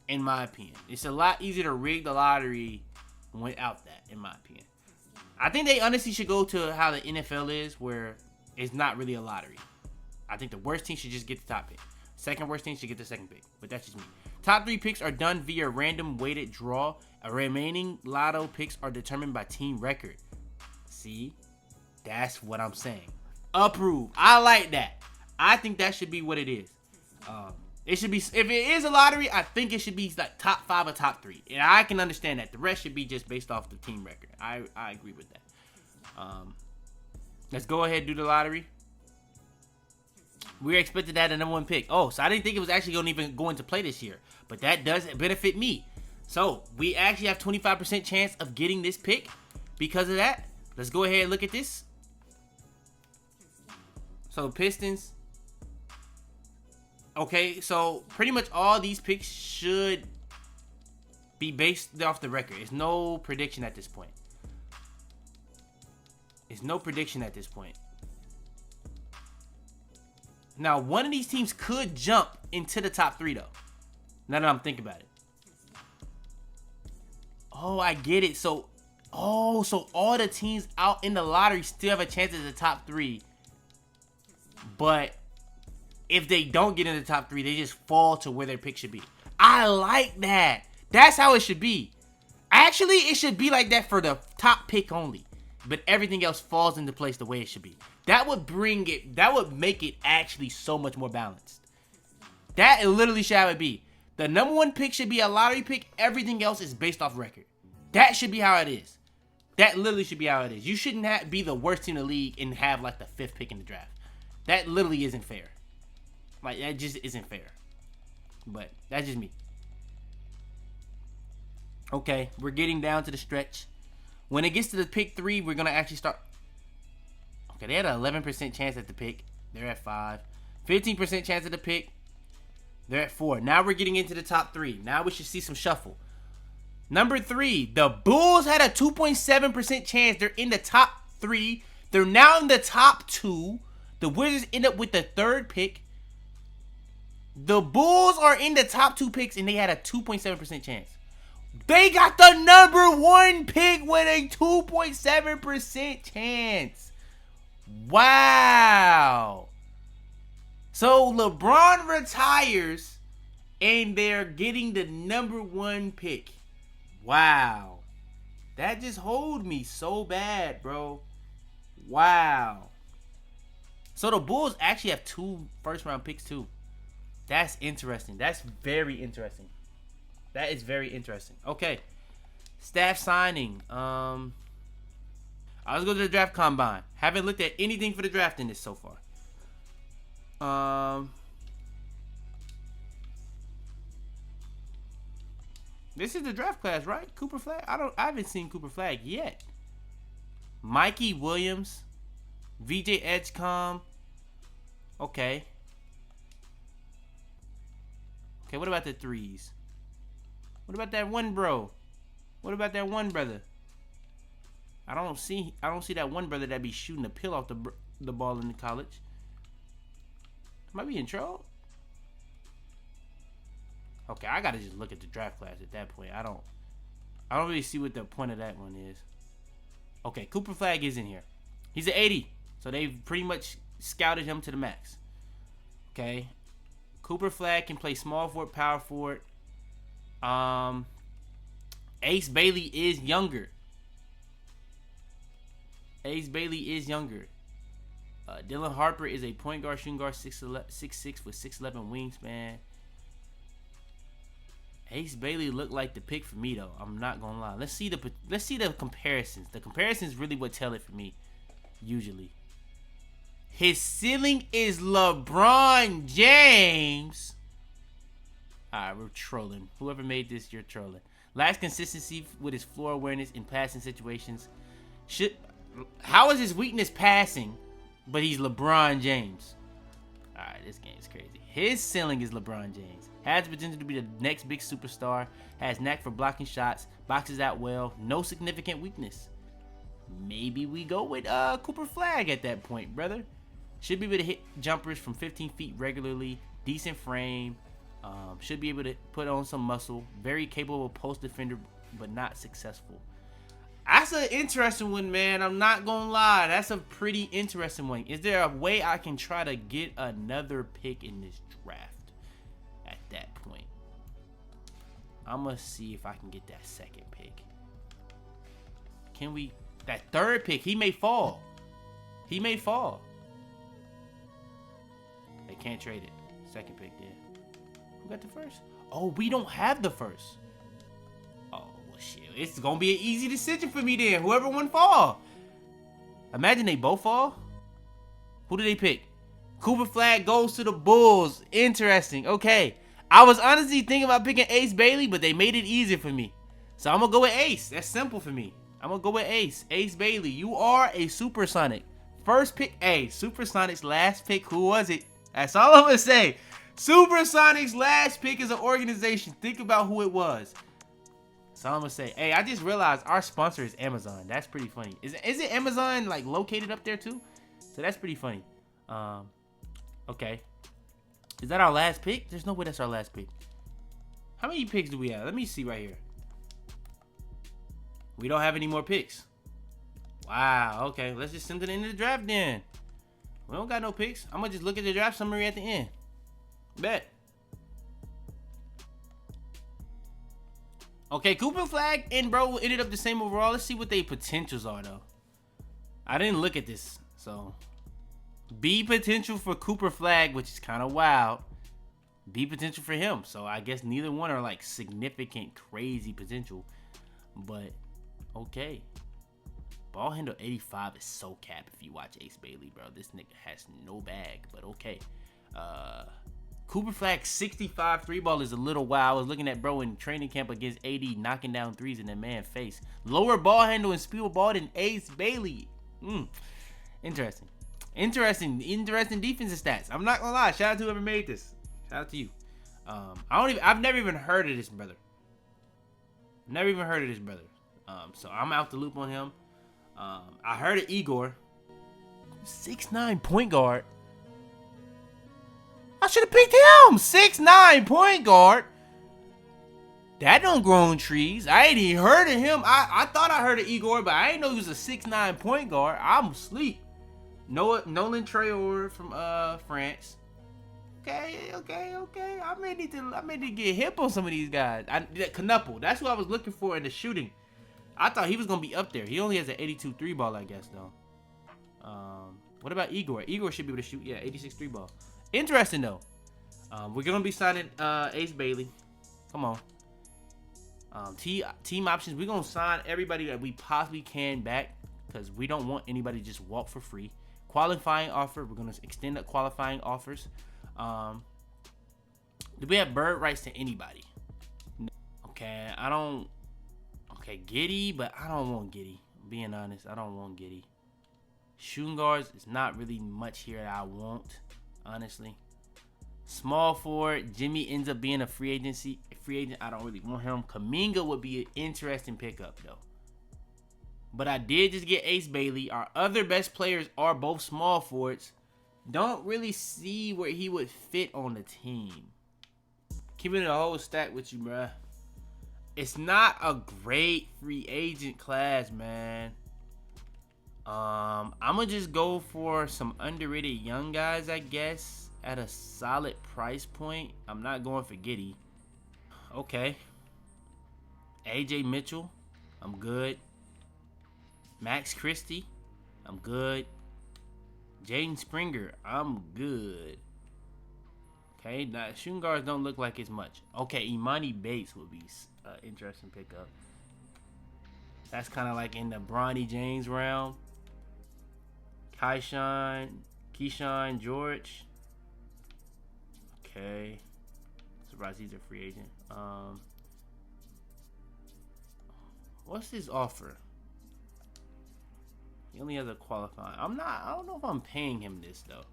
A: In my opinion. It's a lot easier to rig the lottery without that, in my opinion. I think they honestly should go to how the NFL is, where it's not really a lottery. I think the worst team should just get the top pick. Second worst team should get the second pick. But that's just me. Top 3 picks are done via random weighted draw. Remaining lotto picks are determined by team record. See? That's what I'm saying. Approved. I like that. I think that should be what it is. It should be, if it is a lottery, I think it should be like top 5 or top 3. And I can understand that. The rest should be just based off the team record. I agree with that. Let's go ahead and do the lottery. We're expected to have the number 1 pick. Oh, so I didn't think it was actually going to even go into play this year. But that does benefit me. So, we actually have 25% chance of getting this pick because of that. Let's go ahead and look at this. So, Pistons. Okay, so pretty much all these picks should be based off the record. It's no prediction at this point. It's no prediction at this point. Now, one of these teams could jump into the top 3, though. Now that I'm thinking about it. Oh, I get it. So all the teams out in the lottery still have a chance at the top 3. But if they don't get in the top 3, they just fall to where their pick should be. I like that. That's how it should be. Actually, it should be like that for the top pick only. But everything else falls into place the way it should be. That would make it actually so much more balanced. That literally should how it be. The number 1 pick should be a lottery pick. Everything else is based off record. That should be how it is. That literally should be how it is. You shouldn't be the worst team in the league and have like the 5th pick in the draft. That literally isn't fair. Like, that just isn't fair. But that's just me. Okay, we're getting down to the stretch. When it gets to the pick 3, we're going to actually start. Okay, they had an 11% chance at the pick. They're at 5. 15% chance at the pick. They're at 4. Now we're getting into the top 3. Now we should see some shuffle. Number 3, the Bulls had a 2.7% chance. They're in the top 3. They're now in the top 2. The Wizards end up with the 3rd pick. The Bulls are in the top 2 picks, and they had a 2.7% chance. They got the number 1 pick with a 2.7% chance. Wow. So LeBron retires, and they're getting the number 1 pick. Wow. That just hold me so bad, bro. Wow. So the Bulls actually have 2 first-round picks, too. That's interesting. That's very interesting. That is very interesting. Okay. Staff signing. Let's go to the draft combine. Haven't looked at anything for the draft in this so far. This is the draft class, right? Cooper Flag? I haven't seen Cooper Flag yet. Mikey Williams. VJ Edgecomb. Okay. Okay, what about the 3s? What about that one bro? What about that one brother? I don't see that one brother that be shooting a pill off the ball in the college. Am I being trolled? Okay, I gotta just look at the draft class at that point. I don't really see what the point of that one is. Okay, Cooper Flag is in here. He's an 80, so they've pretty much scouted him to the max. Okay, Cooper Flag can play small forward, power forward. Ace Bailey is younger. Dylan Harper is a point guard, shooting guard, 6'6" with 6'11" wingspan. Ace Bailey looked like the pick for me, though. I'm not gonna lie. Let's see the comparisons. The comparisons really what tell it for me, usually. His ceiling is LeBron James. Alright, we're trolling. Whoever made this, you're trolling. Lacks consistency with his floor awareness in passing situations. How is his weakness passing, but he's LeBron James? Alright, this game's crazy. His ceiling is LeBron James. Has potential to be the next big superstar. Has knack for blocking shots. Boxes out well. No significant weakness. Maybe we go with Cooper Flag at that point, brother. Should be able to hit jumpers from 15 feet regularly. Decent frame. Should be able to put on some muscle. Very capable post defender, but not successful. That's an interesting one, man. I'm not gonna lie. That's a pretty interesting one. Is there a way I can try to get another pick in this draft at that point? I'm gonna see if I can get that 2nd pick. Can we? That 3rd pick, he may fall. He may fall. They can't trade it. 2nd pick there. Who got the 1st? Oh, we don't have the 1st. Oh, well, shit. It's going to be an easy decision for me then. Whoever one fall. Imagine they both fall. Who do they pick? Cooper Flag goes to the Bulls. Interesting. Okay. I was honestly thinking about picking Ace Bailey, but they made it easier for me. So I'm going to go with Ace. That's simple for me. I'm going to go with Ace. Ace Bailey. You are a Supersonic. First pick. Hey, Supersonic's last pick. Who was it? That's all I'm going to say. Supersonic's last pick is an organization. Think about who it was. That's all I'm gonna say. Hey, I just realized our sponsor is Amazon. That's pretty funny. Is it Amazon like located up there too? So that's pretty funny. Okay. Is that our last pick? There's no way that's our last pick. How many picks do we have? Let me see right here. We don't have any more picks. Wow. Okay. Let's just send it into the draft then. We don't got no picks. I'm gonna just look at the draft summary at the end. Bet. Okay, Cooper Flag and bro ended up the same overall. Let's see what their potentials are though. I didn't look at this, so B potential for Cooper Flag, which is kind of wild. B potential for him. So I guess neither one are like significant, crazy potential. But okay. Ball handle 85 is so cap if you watch Ace Bailey, bro. This nigga has no bag, but okay. Cooper Flagg's 65 3-ball is a little wild. I was looking at bro in training camp against AD, knocking down threes in that man's face. Lower ball handle and speed of ball than Ace Bailey. Interesting. Interesting defensive stats. I'm not gonna lie. Shout out to whoever made this. Shout out to you. I've never even heard of this brother. Never even heard of this brother. So I'm out the loop on him. I heard of Igor. 6'9" point guard. I should have picked him. 6'9" point guard. That don't grow on trees. I ain't even heard of him. I thought I heard of Igor, but I ain't know he was a 6'9" point guard. I'm asleep. Nolan Traore from France. Okay. I may need to get hip on some of these guys. Knuppel. That's what I was looking for in the shooting. I thought he was gonna be up there. He only has an 82 3-ball, I guess though. What about Igor? Igor should be able to shoot. Yeah, 86 3-ball. Interesting though. We're gonna be signing Ace Bailey. Come on. Team options. We're gonna sign everybody that we possibly can back because we don't want anybody to just walk for free. Qualifying offer. We're gonna extend up qualifying offers. Do we have bird rights to anybody? Okay, Okay, Giddy, but I don't want Giddy. Being honest, I don't want Giddy. Shooting guards is not really much here that I want, honestly. Small forward, Jimmy ends up being a free agent. I don't really want him. Kuminga would be an interesting pickup though. But I did just get Ace Bailey. Our other best players are both small forwards. Don't really see where he would fit on the team. Keeping it a whole stack with you, bruh. It's not a great free agent class, man. I'm gonna just go for some underrated young guys, I guess, at a solid price point. I'm not going for Giddy. Okay. AJ Mitchell, I'm good. Max Christie, I'm good. Jaden Springer, I'm good. Okay, now shooting guards don't look like it's much. Okay, Imani Bates would be an interesting pickup. That's kind of like in the Bronny James realm. Keyshawn George. Okay. Surprised he's a free agent. What's his offer? He only has a qualifying. I don't know if I'm paying him this though.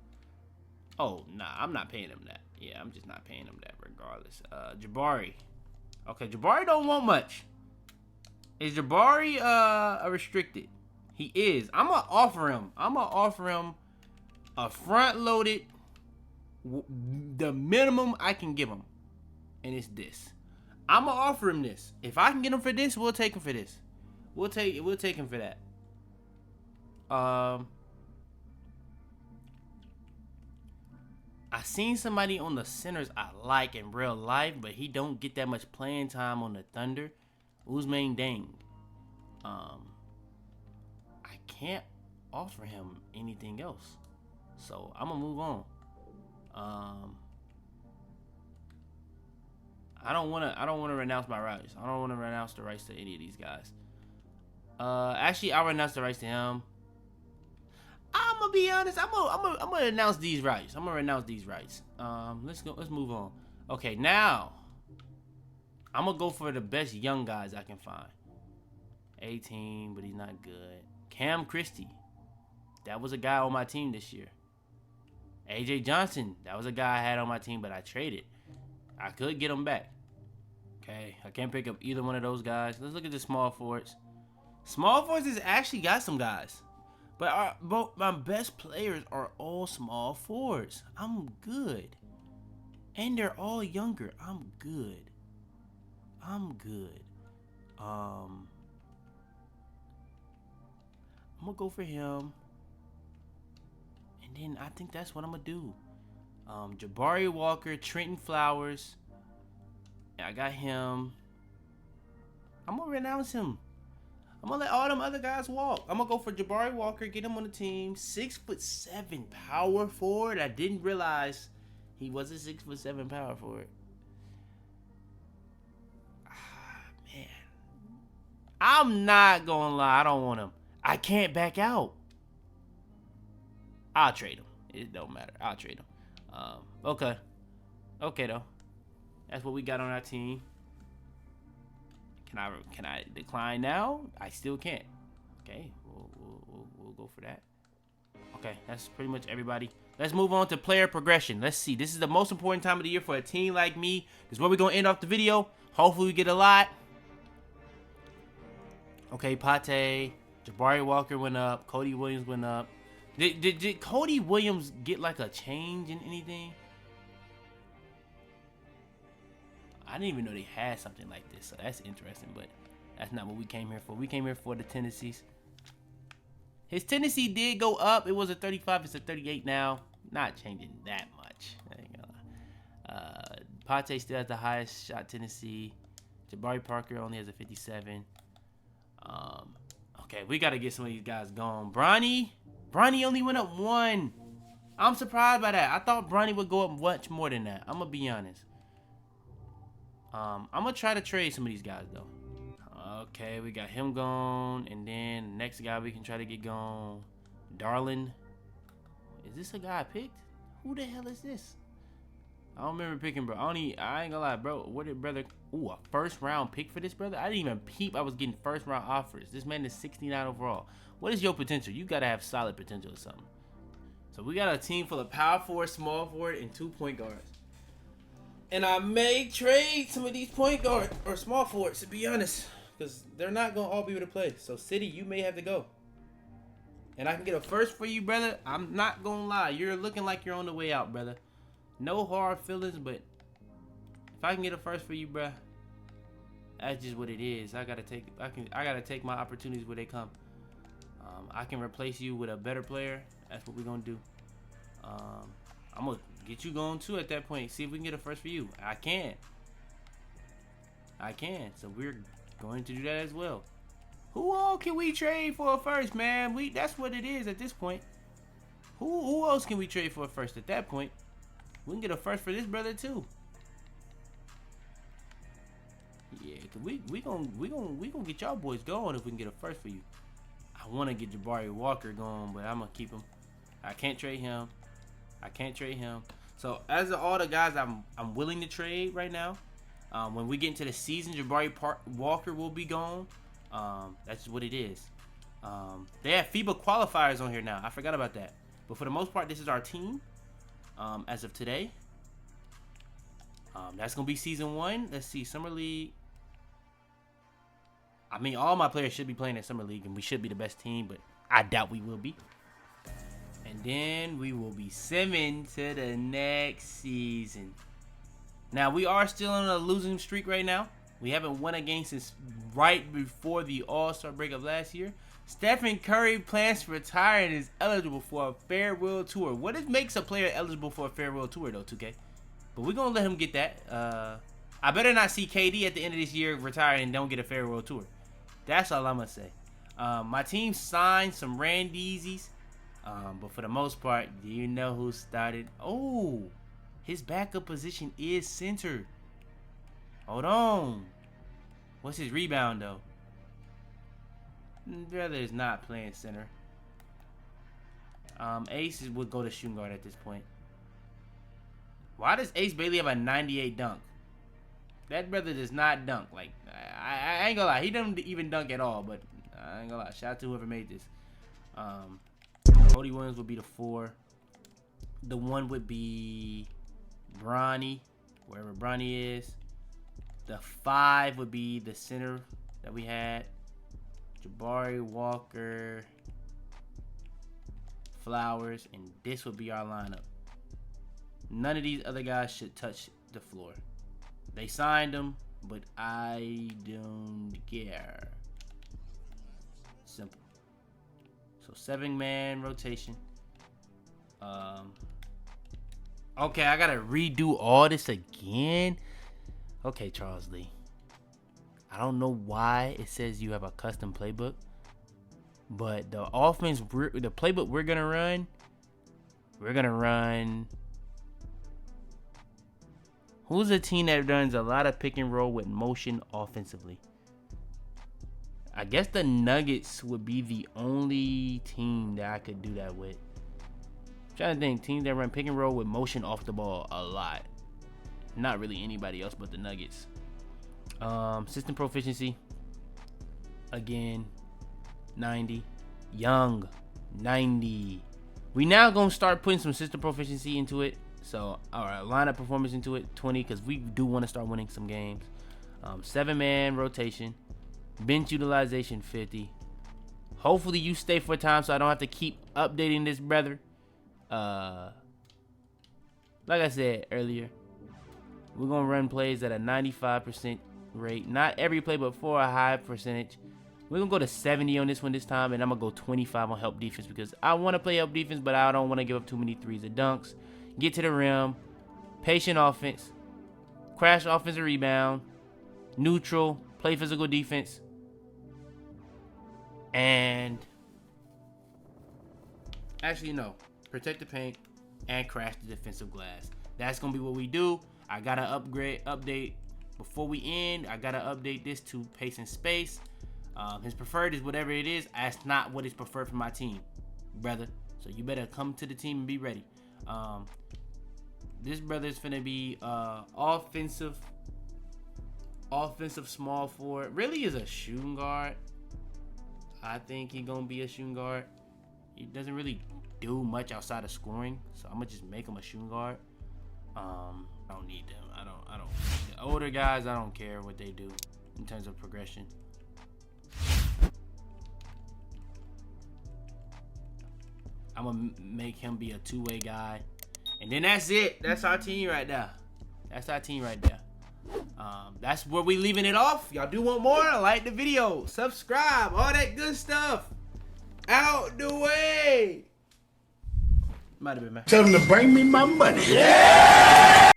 A: Oh, nah, I'm not paying him that. Yeah, I'm just not paying him that regardless. Jabari. Okay, Jabari don't want much. Is Jabari a restricted? He is. I'm gonna offer him a front-loaded, the minimum I can give him, and it's this. I'm gonna offer him this. If I can get him for this, we'll take him for this. We'll take him for that. I seen somebody on the centers I like in real life, but he don't get that much playing time on the Thunder. Ousmane Deng. I can't offer him anything else, so I'm gonna move on. I don't wanna renounce my rights. I don't wanna renounce the rights to any of these guys. Actually, I'll renounce the rights to him. I'm gonna be honest. I'm gonna announce these rights. I'm gonna renounce these rights. Let's go. Let's move on. Okay, now I'm gonna go for the best young guys I can find. 18, but he's not good. Cam Christie, that was a guy on my team this year. AJ Johnson, that was a guy I had on my team, but I traded. I could get him back. Okay, I can't pick up either one of those guys. Let's look at the small forwards. Small forwards has actually got some guys. But both my best players are all small forwards. I'm good. And they're all younger. I'm good. I'm gonna go for him. And then I think that's what I'm gonna do. Jabari Walker, Trenton Flowers. Yeah, I got him. I'm gonna renounce him. I'm gonna let all them other guys walk. I'm gonna go for Jabari Walker, get him on the team. 6'7" power forward. I didn't realize he was a 6'7" power forward. Man, I'm not gonna lie. I don't want him. I can't back out. I'll trade him. It don't matter. I'll trade him. Okay. Okay, though. That's what we got on our team. Can I decline now? I still can't. Okay, we'll go for that. Okay, that's pretty much everybody. Let's move on to player progression. Let's see. This is the most important time of the year for a team like me. This is where we're going to end off the video. Hopefully we get a lot. Okay, Pate. Jabari Walker went up. Cody Williams went up. Did Cody Williams get like a change in anything? I didn't even know they had something like this, so that's interesting, but that's not what we came here for. We came here for the tendencies. His tendency did go up. It was a 35. It's a 38 now. Not changing that much. Pate still has the highest shot tendency. Jabari Parker only has a 57. Okay, we got to get some of these guys going. Bronny only went up 1. I'm surprised by that. I thought Bronny would go up much more than that. I'm going to be honest. I'm going to try to trade some of these guys, though. Okay, we got him gone. And then the next guy we can try to get gone. Darlin. Is this a guy I picked? Who the hell is this? I don't remember picking, bro. I ain't gonna lie, bro. What did brother... Ooh, a first-round pick for this, brother? I didn't even peep I was getting first-round offers. This man is 69 overall. What is your potential? You got to have solid potential or something. So we got a team full of power forward, small forward, and 2 point guards. And I may trade some of these point guards or small forwards, to be honest, because they're not going to all be able to play. So, City, you may have to go. And I can get a first for you, brother. I'm not going to lie. You're looking like you're on the way out, brother. No hard feelings, but if I can get a first for you, bruh, that's just what it is. I gotta take my opportunities where they come. I can replace you with a better player. That's what we're gonna do. I'm gonna get you going too at that point. See if we can get a first for you. I can. So we're going to do that as well. Who all can we trade for a first, man? That's what it is at this point. Who else can we trade for a first at that point? We can get a first for this brother too. Yeah, cause we gonna get y'all boys going if we can get a first for you. I want to get Jabari Walker going, but I'm gonna keep him. I can't trade him. So as of all the guys I'm willing to trade right now, when we get into the season, Jabari Walker will be gone. That's what it is. They have FIBA qualifiers on here now. I forgot about that. But for the most part, this is our team. As of today, that's gonna be season 1. Let's see, Summer League. I mean, all my players should be playing in Summer League, and we should be the best team, but I doubt we will be. And then we will be simming to the next season. Now, we are still on a losing streak right now. We haven't won a game since right before the All-Star break of last year. Stephen Curry plans to retire and is eligible for a farewell tour. What makes a player eligible for a farewell tour, though, 2K? But we're going to let him get that. I better not see KD at the end of this year retire and don't get a farewell tour. That's all I'm going to say. My team signed some Randeezys. But for the most part, do you know who started? Oh, his backup position is center. Hold on. What's his rebound, though? Brother is not playing center. Ace would go to shooting guard at this point. Why does Ace Bailey have a 98 dunk? That brother does not dunk. Like, I ain't gonna lie. He doesn't even dunk at all, but I ain't gonna lie. Shout out to whoever made this. Cody Williams would be the 4. The 1 would be Bronny, wherever Bronny is. The 5 would be the center that we had. Jabari Walker, Flowers, and this would be our lineup. None of these other guys should touch the floor. They signed them, but I don't care. Simple. So 7-man rotation. Okay, I gotta redo all this again. Okay, Charles Lee. I don't know why it says you have a custom playbook, but the playbook we're gonna run. Who's a team that runs a lot of pick and roll with motion offensively? I guess the Nuggets would be the only team that I could do that with. I'm trying to think, teams that run pick and roll with motion off the ball a lot. not really anybody else but the Nuggets. System proficiency, again, 90. Young, 90. We now gonna start putting some system proficiency into it. So our lineup performance into it, 20, because we do want to start winning some games. 7-man rotation, bench utilization, 50. Hopefully you stay for time so I don't have to keep updating this, brother. Like I said earlier, we're gonna run plays at a 95% rate. Not every play, but for a high percentage. We're gonna go to 70 on this one this time, and I'm gonna go 25 on help defense because I want to play help defense, but I don't want to give up too many threes or dunks. Get to the rim, patient offense, crash offensive rebound, neutral, play physical defense, and actually no, protect the paint and crash the defensive glass. That's gonna be what we do. I gotta update before we end. I gotta update this to pace and space. His preferred is whatever it is. That's not what is preferred for my team, brother. So you better come to the team and be ready. This brother is finna be offensive small forward. Really is a shooting guard. I think he's gonna be a shooting guard. He doesn't really do much outside of scoring, so I'm gonna just make him a shooting guard. I don't need them. I don't. The older guys, I don't care what they do in terms of progression. I'm gonna make him be a two-way guy, and then that's it. That's our team right there. That's our team right there. That's where we leaving it off. Y'all do want more? Like the video, subscribe, all that good stuff. Out the way. Might have been, man.
B: Tell them to bring me my money. Yeah!